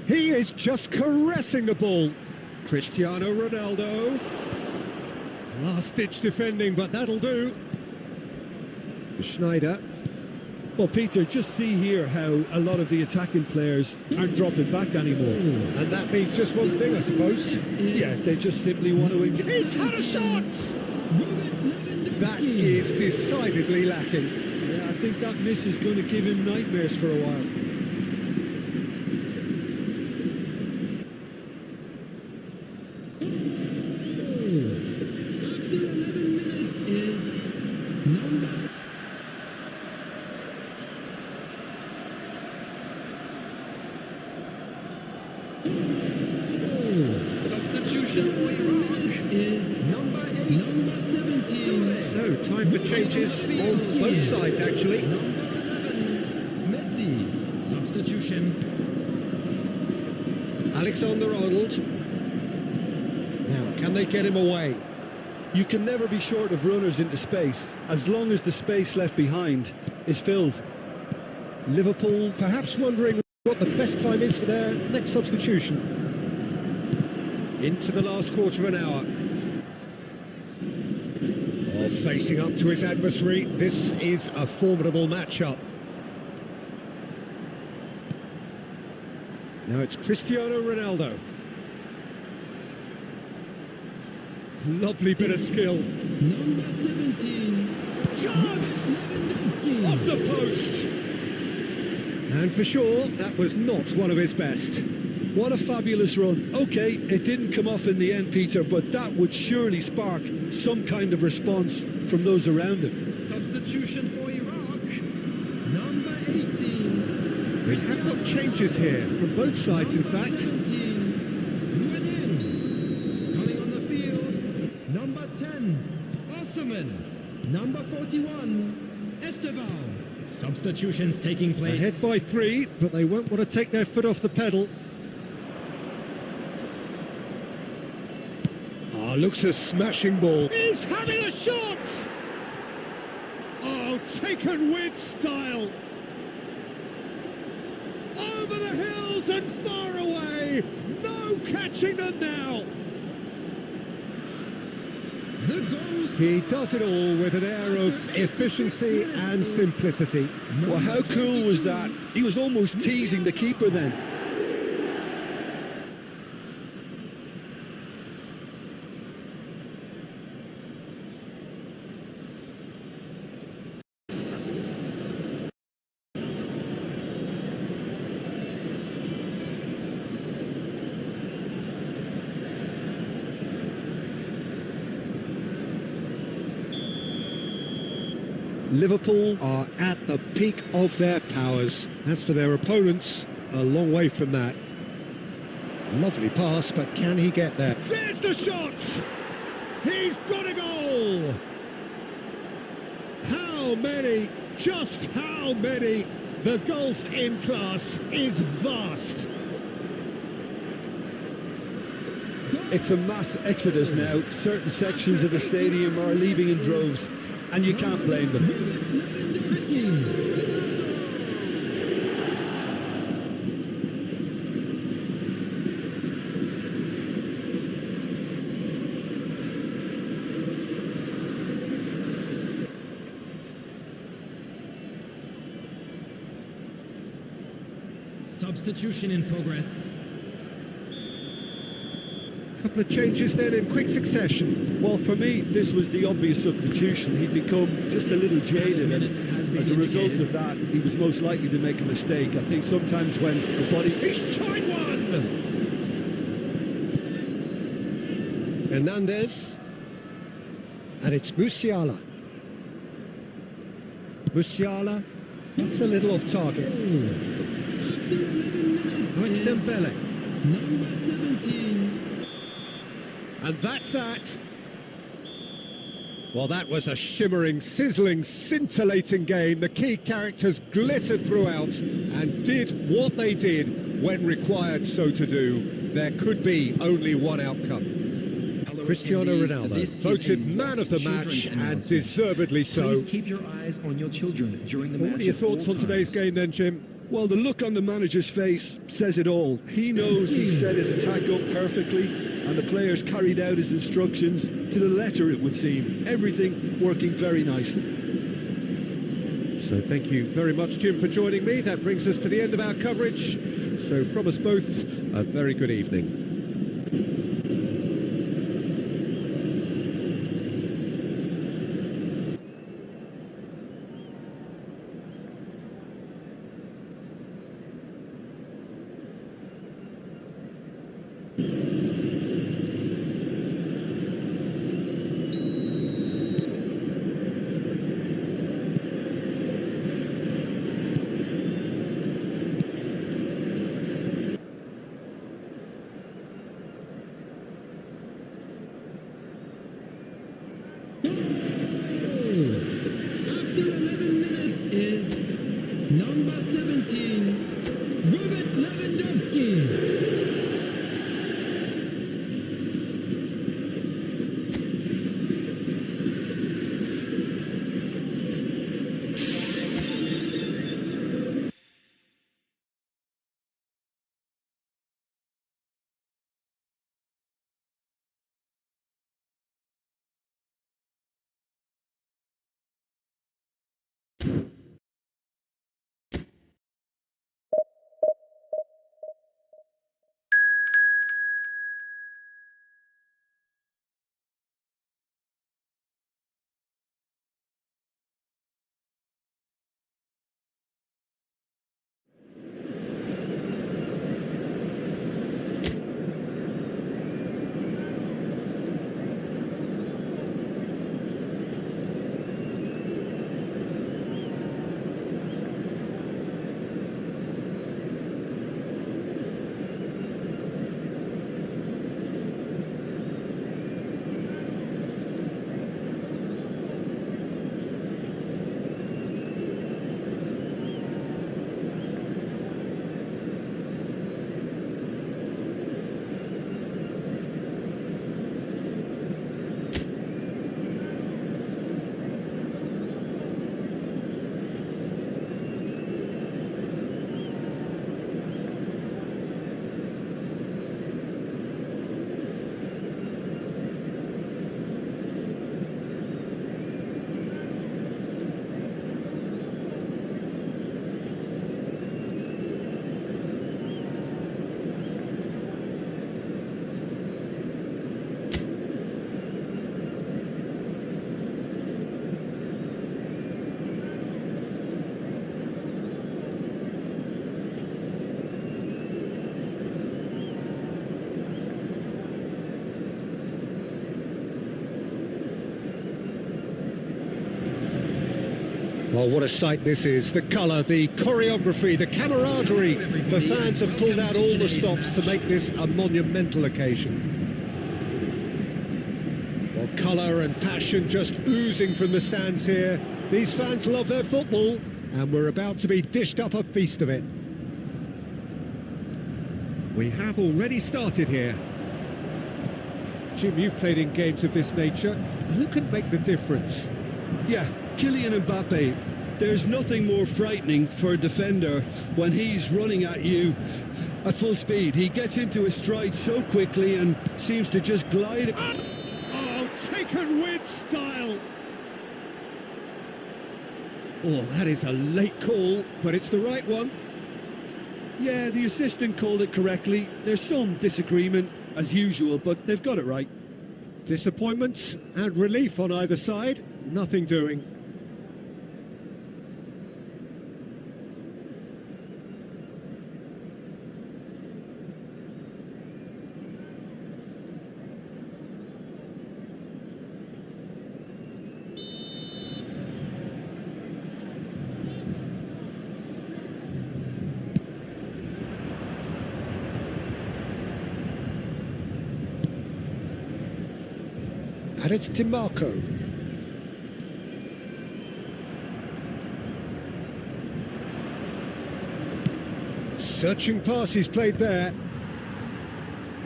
He is just caressing the ball. Cristiano Ronaldo. Last-ditch defending, but that'll do. Schneider. Well, Peter, just see here how a lot of the attacking players aren't dropping back anymore. And that means just one thing, I suppose. Yeah, they just simply want to engage. He's had a shot! That is decidedly lacking. Yeah, I think that miss is going to give him nightmares for a while. After 11 minutes is number... Substitution is number 8, number 17. So, time for changes on both sides, actually. Number 11, Messi. Substitution. Alexander-Arnold. Now, can they get him away? You can never be short of runners into space, as long as the space left behind is filled. Liverpool perhaps wondering what the best time is for their next substitution. Into the last quarter of an hour. Well, facing up to his adversary, this is a formidable matchup. Now it's Cristiano Ronaldo. Lovely bit of skill. Number 17. Chance! Lewandowski. Off the post! And for sure, that was not one of his best. What a fabulous run. OK, it didn't come off in the end, Peter, but that would surely spark some kind of response from those around him. Substitution for Iraq. Number 18. We have got changes here from both sides, in Number fact. 17. Luanin. Coming on the field. Number 10. Osserman. Number 41. Esteval. Substitutions taking place. Ahead by 3, but they won't want to take their foot off the pedal. Looks a smashing ball. He's having a shot! Oh, taken with style. Over the hills and far away. No catching them now. The goals. He does it all with an air of efficiency and simplicity. Well, how cool was that? He was almost teasing the keeper then. Liverpool are at the peak of their powers. As for their opponents, a long way from that. Lovely pass, but can he get there? There's the shot! He's got a goal! How many? Just how many? The gulf in class is vast. It's a mass exodus now. Certain sections of the stadium are leaving in droves, and you can't blame them. Lewandowski. Substitution in progress. Couple of changes then in quick succession. Well, for me, this was the obvious substitution. He'd become just a little jaded, and as a result of that, he was most likely to make a mistake. I think sometimes when the body... He's tried one! Hernandez. And it's Musiala. Musiala. That's a little off target. After 11 minutes. Oh, it's Dembele. Number 17. And that's that. Well, that was a shimmering, sizzling, scintillating game. The key characters glittered throughout and did what they did when required so to do. There could be only one outcome. Cristiano Ronaldo, voted man of the match, and deservedly so. Please keep your eyes on your children during the match. What are your at thoughts all on today's times. game then, Jim? Well, the look on the manager's face says it all. He knows he set his attack up perfectly, and the players carried out his instructions to the letter, it would seem. Everything working very nicely. So thank you very much, Jim, for joining me. That brings us to the end of our coverage. So from us both, a very good evening. After 11 minutes is number 17, Robert Lewandowski. Well, what a sight this is. The colour, the choreography, the camaraderie. The fans have pulled out all the stops to make this a monumental occasion. Well, colour and passion just oozing from the stands here. These fans love their football, and we're about to be dished up a feast of it. We have already started here. Jim, you've played in games of this nature. Who can make the difference? Yeah, Kylian Mbappe. There's nothing more frightening for a defender when he's running at you at full speed. He gets into his stride so quickly and seems to just glide. Oh, taken with style. Oh, that is a late call, but it's the right one. Yeah, the assistant called it correctly. There's some disagreement, as usual, but they've got it right. Disappointment and relief on either side. Nothing doing. And it's DiMarco. Searching pass he's played there.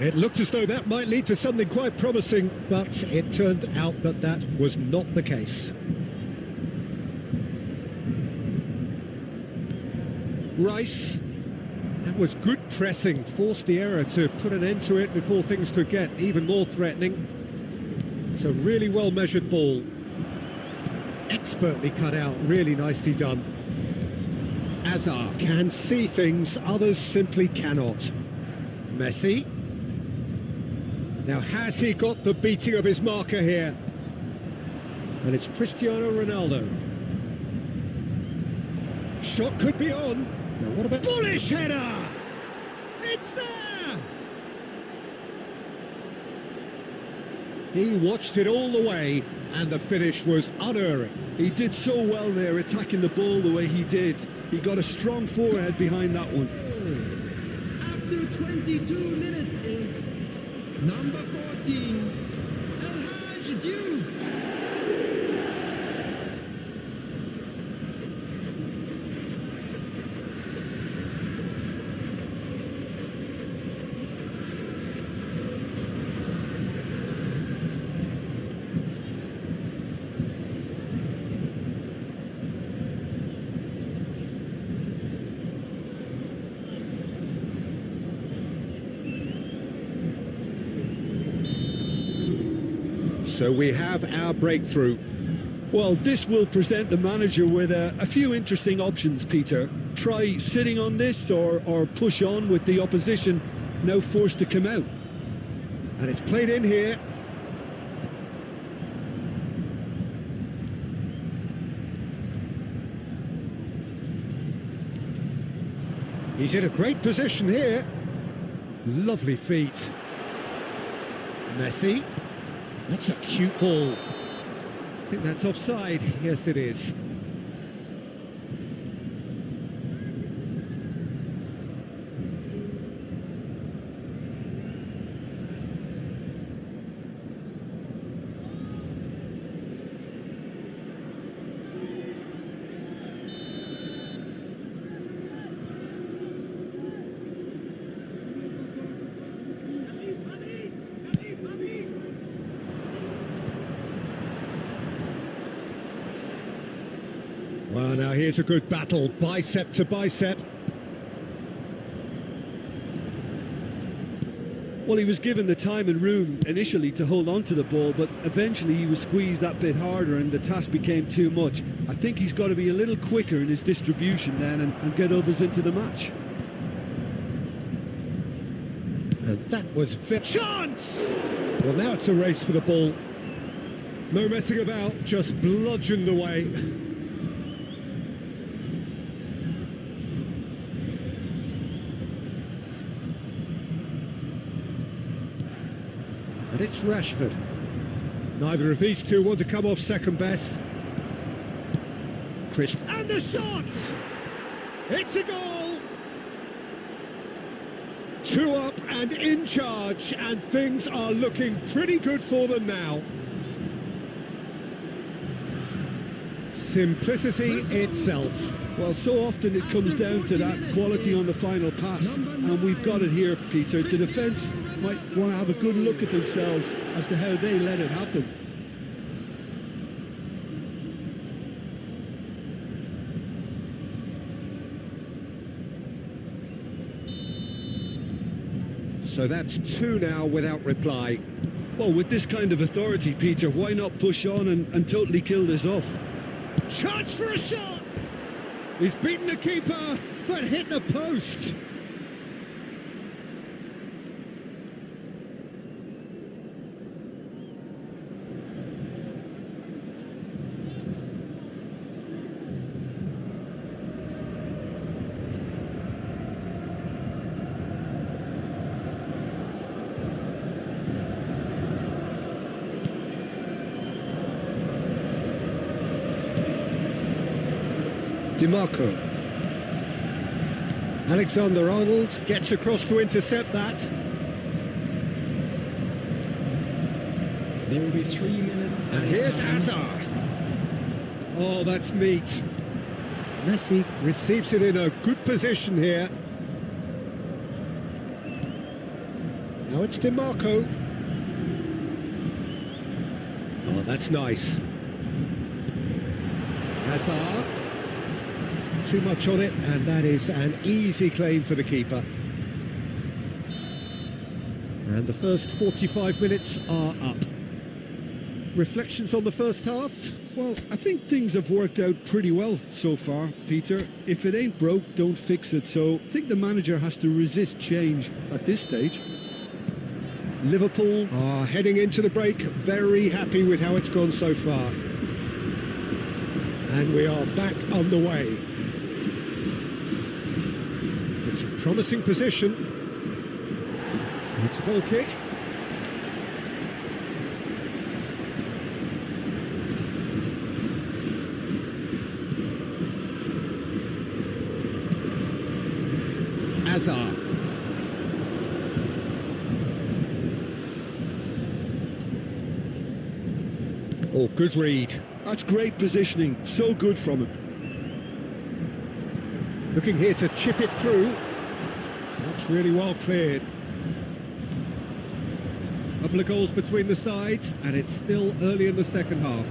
It looked as though that might lead to something quite promising, but it turned out that that was not the case. Rice. That was good pressing, forced the error to put an end to it before things could get even more threatening. It's a really well-measured ball. Expertly cut out, really nicely done. Hazard can see things others simply cannot. Messi. Now, has he got the beating of his marker here? And it's Cristiano Ronaldo. Shot could be on. Now, what about... Bullish header! It's there! He watched it all the way, and the finish was unerring. He did so well there, attacking the ball the way he did. He got a strong forehead behind that one. After 22 minutes is number 14, El Hadji Diouf. So we have our breakthrough. Well, this will present the manager with a few interesting options, Peter. Try sitting on this or push on with the opposition now forced to come out. And it's played in here. He's in a great position here. Lovely feet. Messi. That's a cute ball. I think that's offside. Yes, it is. Well, now here's a good battle, bicep to bicep. Well, he was given the time and room initially to hold on to the ball, but eventually he was squeezed that bit harder and the task became too much. I think he's got to be a little quicker in his distribution then and get others into the match. And that was chance! Well, now it's a race for the ball. No messing about, just bludgeoned away. And it's Rashford. Neither of these two want to come off second best. Chris. And the shot! It's a goal! 2 up and in charge, and things are looking pretty good for them now. Simplicity itself. Well, so often it comes down to that quality on the final pass, and we've got it here, Peter. The defence might want to have a good look at themselves as to how they let it happen. So that's 2 now without reply. Well, with this kind of authority, Peter, why not push on and totally kill this off? Chance for a shot! He's beaten the keeper, but hit the post. DiMarco. Alexander-Arnold gets across to intercept that. There will be 3 minutes. And here's Hazard. Oh, that's neat. Messi receives it in a good position here. Now it's DiMarco. Oh, that's nice. Hazard. Too much on it, and that is an easy claim for the keeper. And the first 45 minutes are up. Reflections on the first half? Well, I think things have worked out pretty well so far, Peter. If it ain't broke, don't fix it. So I think the manager has to resist change at this stage. Liverpool are heading into the break, very happy with how it's gone so far. And we are back on the way. It's a promising position. It's a goal kick. Hazard. Oh, good read. That's great positioning, so good from him. Looking here to chip it through. That's really well cleared. Couple of goals between the sides, and it's still early in the second half.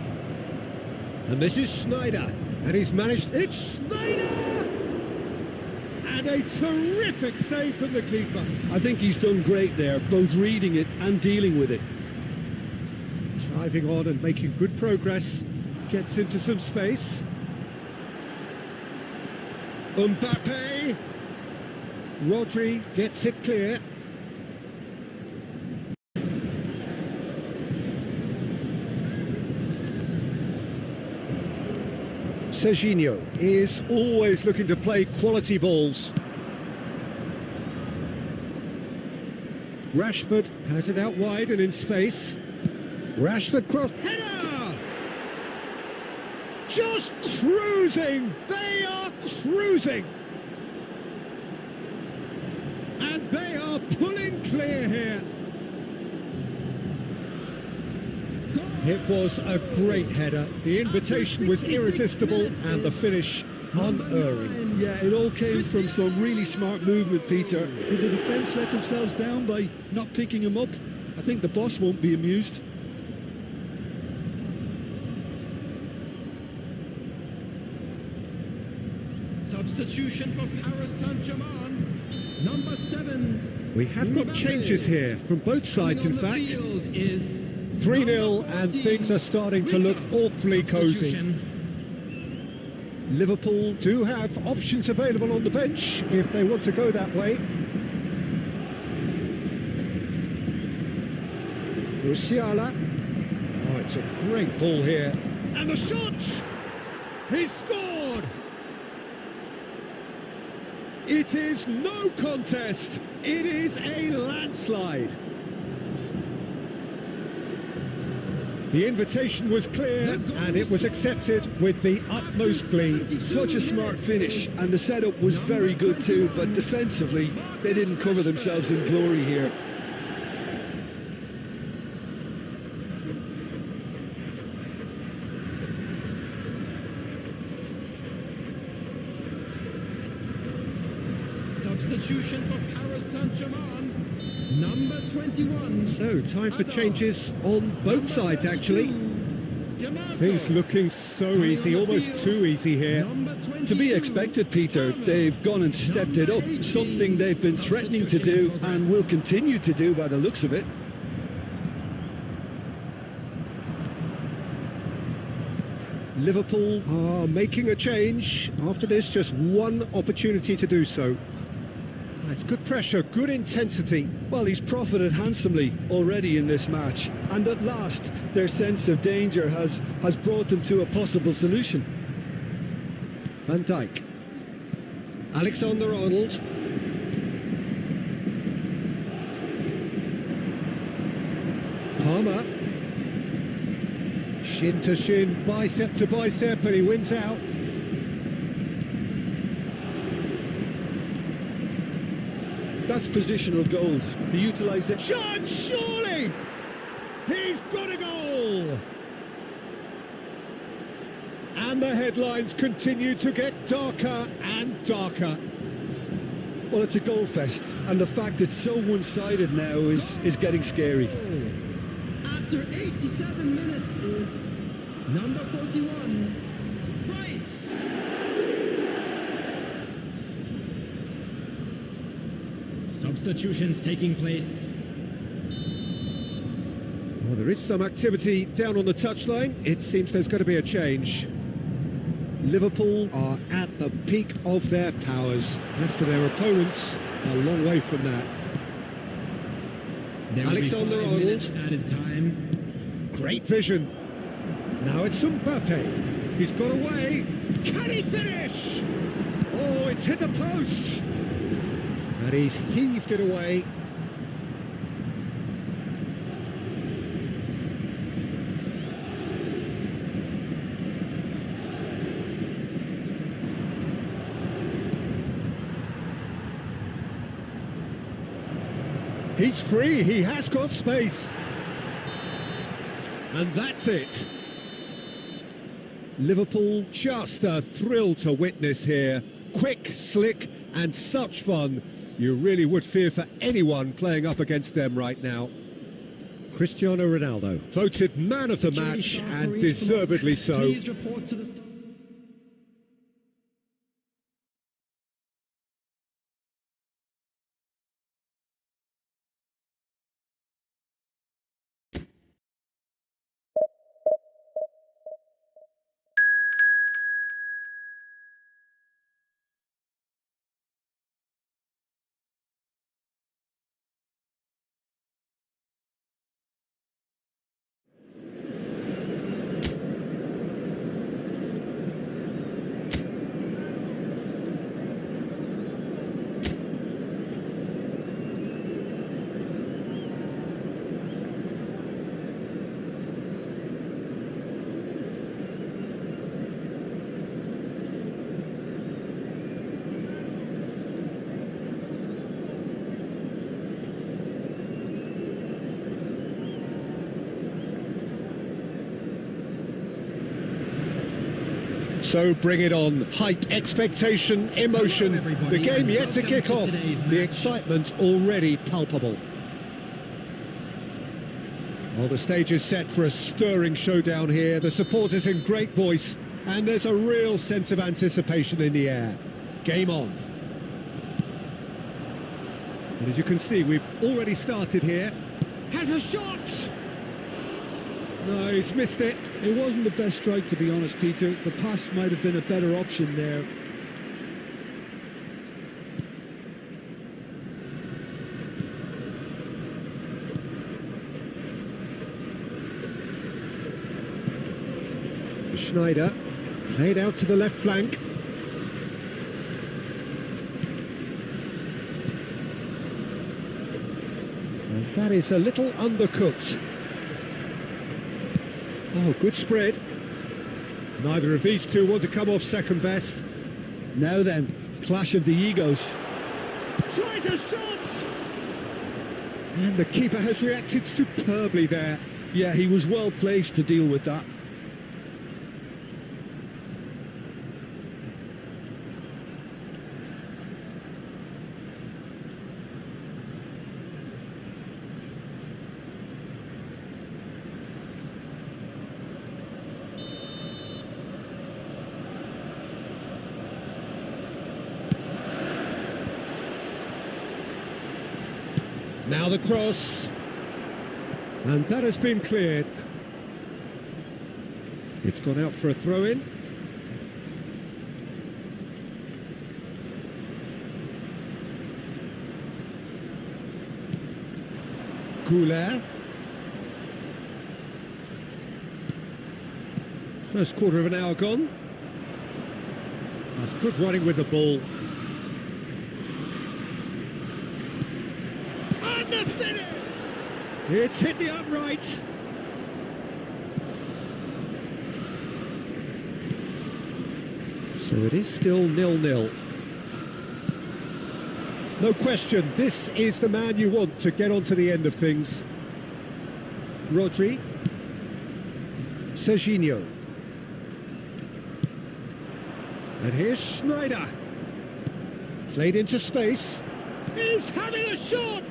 And this is Sneijder, and he's managed... It's Sneijder! And a terrific save from the keeper. I think he's done great there, both reading it and dealing with it. Driving on and making good progress. Gets into some space. Mbappe. Rodri gets it clear. Serginho is always looking to play quality balls. Rashford has it out wide and in space. Rashford cross. Header! Just cruising! They are cruising! And they are pulling clear here. It was a great header. The invitation was irresistible and the finish unerring. Yeah, it all came from some really smart movement, Peter. Did the defence let themselves down by not picking him up? I think the boss won't be amused. Substitution for Paris Saint-Germain. Number 7. We have got changes here from both sides, in fact. 3-0 and things are starting to look awfully cosy. Liverpool do have options available on the bench if they want to go that way. Musiala. Oh, it's a great ball here. And the shot! He's scored! It is no contest. It is a landslide. The invitation was clear and it was accepted with the utmost glee. Such a smart finish, and the setup was very good too, but defensively they didn't cover themselves in glory here. Substitution for Paris Saint-Germain, number 21. So, time for changes on both sides, actually. Things looking so easy, almost too easy here. To be expected, Peter. They've gone and stepped it up, something they've been threatening to do and will continue to do by the looks of it. Liverpool are making a change. After this, just one opportunity to do so. It's good pressure, good intensity. Well, he's profited handsomely already in this match, and at last their sense of danger has brought them to a possible solution. Van Dijk. Alexander-Arnold. Palmer. Shin to shin, bicep to bicep, and he wins out. That's positional gold. He utilised it. Shot, surely! He's got a goal! And the headlines continue to get darker and darker. Well, it's a goal fest, and the fact it's so one-sided now is getting scary. After 87 minutes is number 41, Rice. Substitutions taking place. Well, there is some activity down on the touchline. It seems there's going to be a change. Liverpool are at the peak of their powers. As for their opponents, a long way from that. Alexander-Arnold. Added time. Great vision. Now it's Mbappe. He's got away. Can he finish? Oh, it's hit the post. And he's heaved it away. He's free, he has got space. And that's it. Liverpool, just a thrill to witness here. Quick, slick, and such fun. You really would fear for anyone playing up against them right now. Cristiano Ronaldo, voted man of the match, and deservedly so. Please report to the So bring it on. Hype, expectation, emotion. The game yet to kick off. The excitement already palpable. Well, the stage is set for a stirring showdown here. The supporters in great voice, and there's a real sense of anticipation in the air. Game on. And as you can see, we've already started here. Has a shot! No, he's missed it. It wasn't the best strike, to be honest, Peter. The pass might have been a better option there. Schneider, played out to the left flank. And that is a little undercooked. Oh, good spread. Neither of these two want to come off second best. Now then, clash of the egos. Tries a shot! And the keeper has reacted superbly there. Yeah, he was well placed to deal with that. Now the cross. And that has been cleared. It's gone out for a throw-in. Goulet. First quarter of an hour gone. That's good running with the ball. And the finish! It's hit the upright. So it is still 0-0. No question, this is the man you want to get onto the end of things. Rodri. Serginho. And here's Schneider. Played into space. He's having a shot!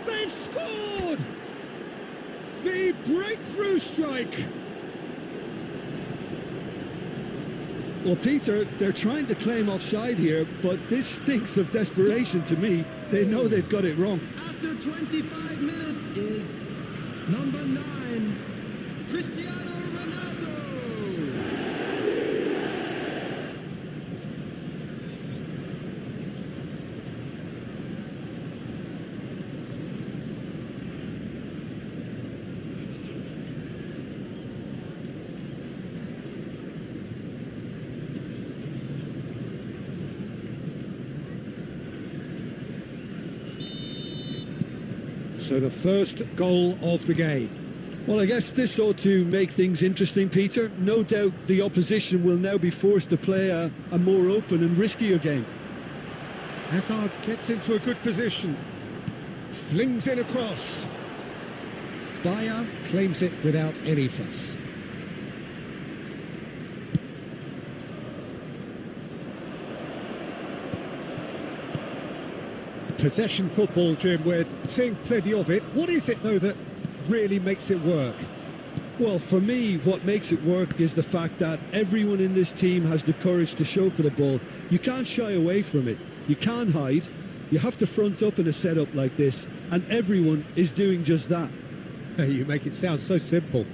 They've scored! The breakthrough strike! Well, Peter, they're trying to claim offside here, but this stinks of desperation to me. They know they've got it wrong. After 25 minutes is number 9, Cristiano Ronaldo. So the first goal of the game. Well, I guess this ought to make things interesting, Peter. No doubt the opposition will now be forced to play a more open and riskier game. Hazard gets into a good position. Flings in across. Bayer claims it without any fuss. Possession football, Jim, we're seeing plenty of it. What is it, though, that really makes it work? Well, for me, what makes it work is the fact that everyone in this team has the courage to show for the ball. You can't shy away from it. You can't hide. You have to front up in a setup like this, and everyone is doing just that. You make it sound so simple.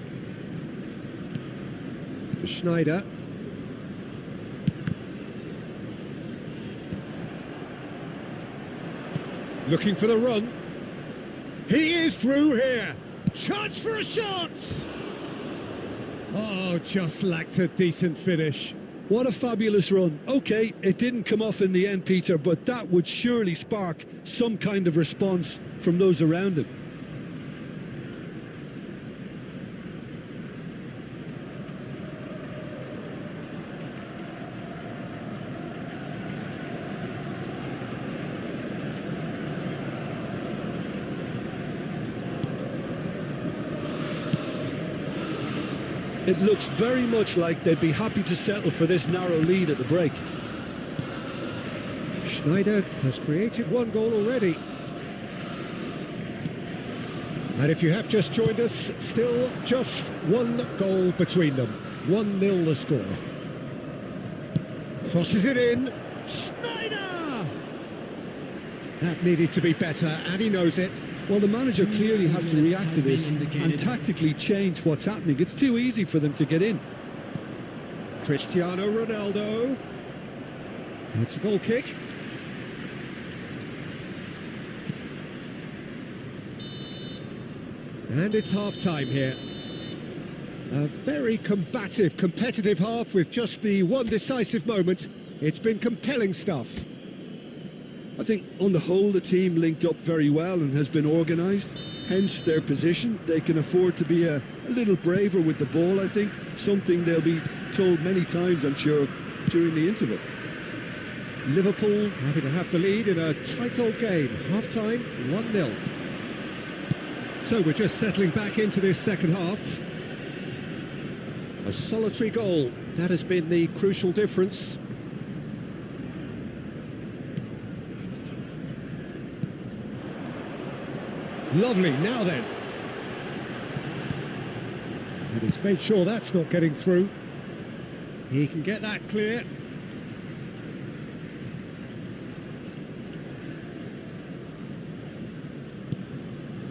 Schneider. Looking for the run. He is through here. Chance for a shot. Oh, just lacked a decent finish. What a fabulous run. OK, it didn't come off in the end, Peter, but that would surely spark some kind of response from those around him. It looks very much like they'd be happy to settle for this narrow lead at the break. Schneider has created one goal already. And if you have just joined us, still just one goal between them. 1-0 the score. Crosses it in. Schneider! That needed to be better, and he knows it. Well, the manager clearly has to react to this and tactically change what's happening. It's too easy for them to get in. Cristiano Ronaldo. It's a goal kick. And it's half-time here. A very combative, competitive half with just the one decisive moment. It's been compelling stuff. I think on the whole the team linked up very well and has been organised, hence their position. They can afford to be a little braver with the ball, I think, something they'll be told many times, I'm sure, during the interval. Liverpool happy to have the lead in a tight old game. Half-time, 1-0. So we're just settling back into this second half. A solitary goal, that has been the crucial difference. Lovely, now then. And he's made sure that's not getting through. He can get that clear.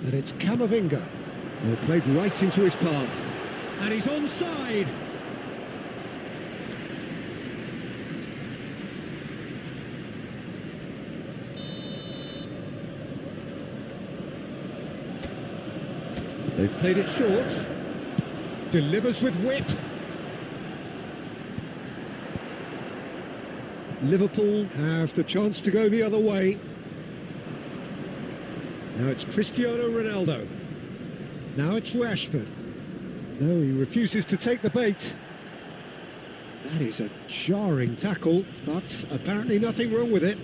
And it's Camavinga. Well, played right into his path. And he's onside. They've played it short. Delivers with whip. Liverpool have the chance to go the other way. Now it's Cristiano Ronaldo. Now it's Rashford. No, he refuses to take the bait. That is a jarring tackle, but apparently nothing wrong with it.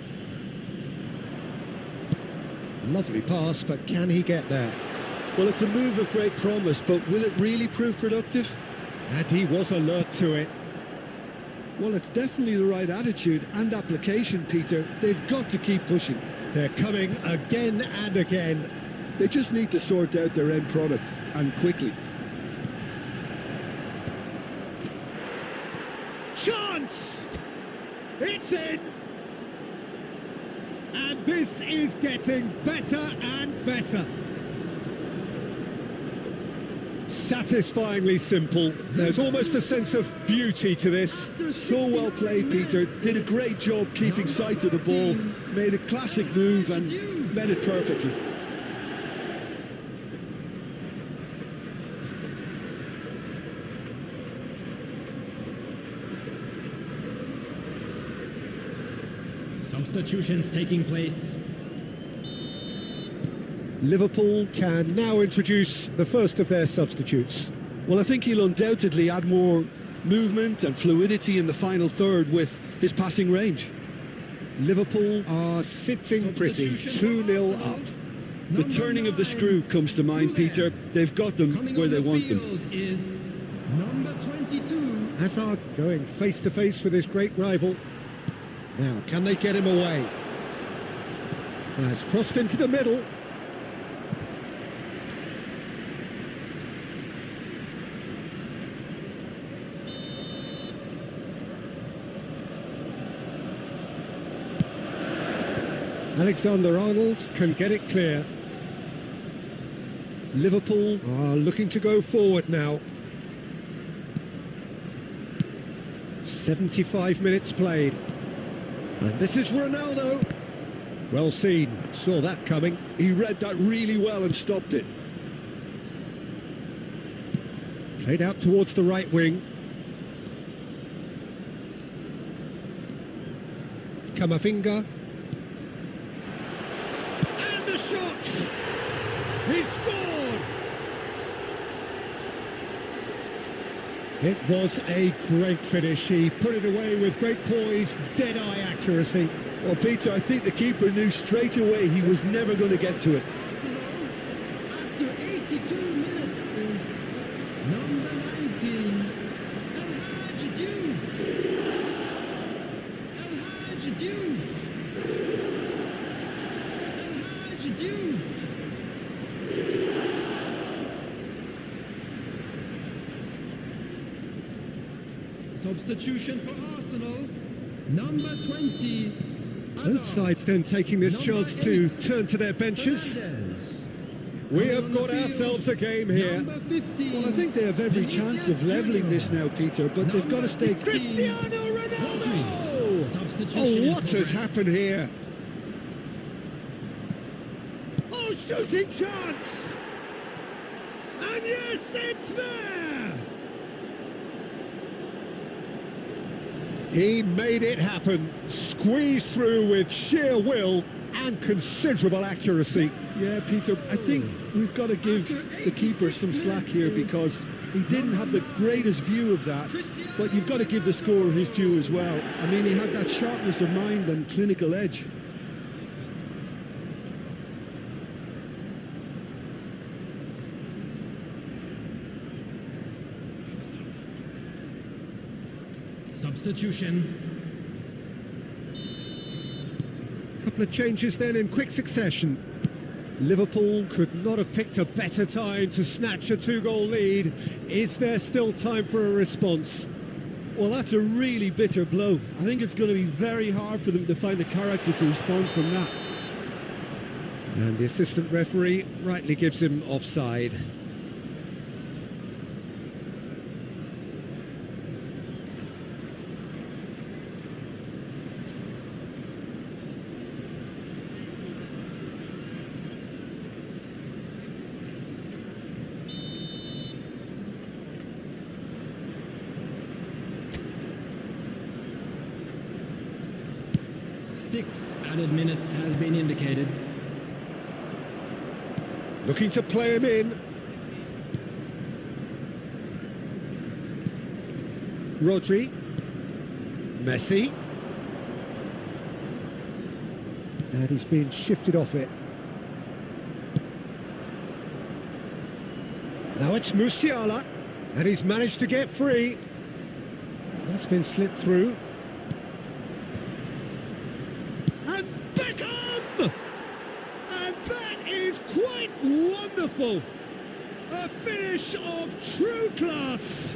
Lovely pass, but can he get there? Well, it's a move of great promise, but will it really prove productive? And he was alert to it. Well, it's definitely the right attitude and application, Peter. They've got to keep pushing. They're coming again and again. They just need to sort out their end product, and quickly. Chance! It's in! And this is getting better and better. Satisfyingly simple. There's almost a sense of beauty to this. So well played, Peter. Did a great job keeping sight of the ball. Made a classic move and met it perfectly. Substitutions taking place. Liverpool can now introduce the first of their substitutes. Well, I think he'll undoubtedly add more movement and fluidity in the final third with his passing range. Liverpool are sitting pretty, 2-0 up. The turning of the screw comes to mind, Peter. They've got them where they want them. Is number 22. Hazard going face to face with his great rival. Now, can they get him away? Has crossed into the middle. Alexander-Arnold can get it clear. Liverpool are looking to go forward now. 75 minutes played. And this is Ronaldo. Well seen, saw that coming. He read that really well and stopped it. Played out towards the right wing. Camavinga. And the shot! He scored! It was a great finish. He put it away with great poise, dead-eye accuracy. Well, Peter, I think the keeper knew straight away he was never going to get to it. After 82 minutes is number 19, El Hadji Diouf. El Hadji Diouf. El Hadji Diouf. Substitution for Arsenal, number 20. Both sides then taking this chance to turn to their benches. We have got ourselves a game here. Well, I think they have every chance of levelling this now, Peter, but they've got to stay... Cristiano Ronaldo! Oh, what has happened here? Oh, shooting chance! And yes, it's there! He made it happen, squeezed through with sheer will and considerable accuracy. Yeah, Peter, I think we've got to give the keeper some slack here because he didn't have the greatest view of that, but you've got to give the scorer his due as well. I mean, he had that sharpness of mind and clinical edge. Substitution. Couple of changes then in quick succession. Liverpool could not have picked a better time to snatch a 2-goal lead. Is there still time for a response? Well, that's a really bitter blow. I think it's going to be very hard for them to find the character to respond from that. And the assistant referee rightly gives him offside. Six added minutes has been indicated. Looking to play him in. Rodri. Messi. And he's been shifted off it. Now it's Musiala. And he's managed to get free. That's been slipped through. And Beckham! And that is quite wonderful. A finish of true class.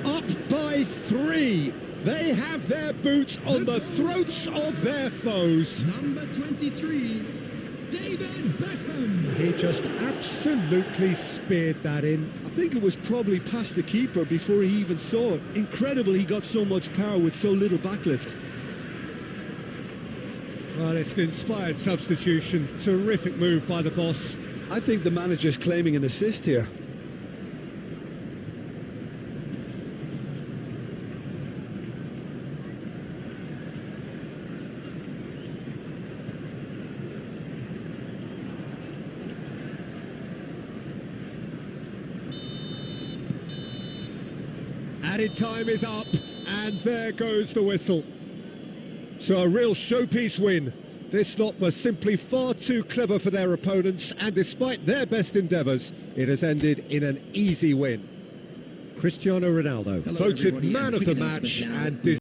Up by 3. They have their boots on the throats of their foes. Number 23, David Beckham. He just absolutely speared that in. I think it was probably past the keeper before he even saw it. Incredible he got so much power with so little backlift. Well, it's an inspired substitution. Terrific move by the boss. I think the manager's claiming an assist here. Added time is up, and there goes the whistle. So a real showpiece win. This lot was simply far too clever for their opponents, and despite their best endeavours, it has ended in an easy win. Cristiano Ronaldo, Hello, voted everybody, man and of the quick match announcement now. and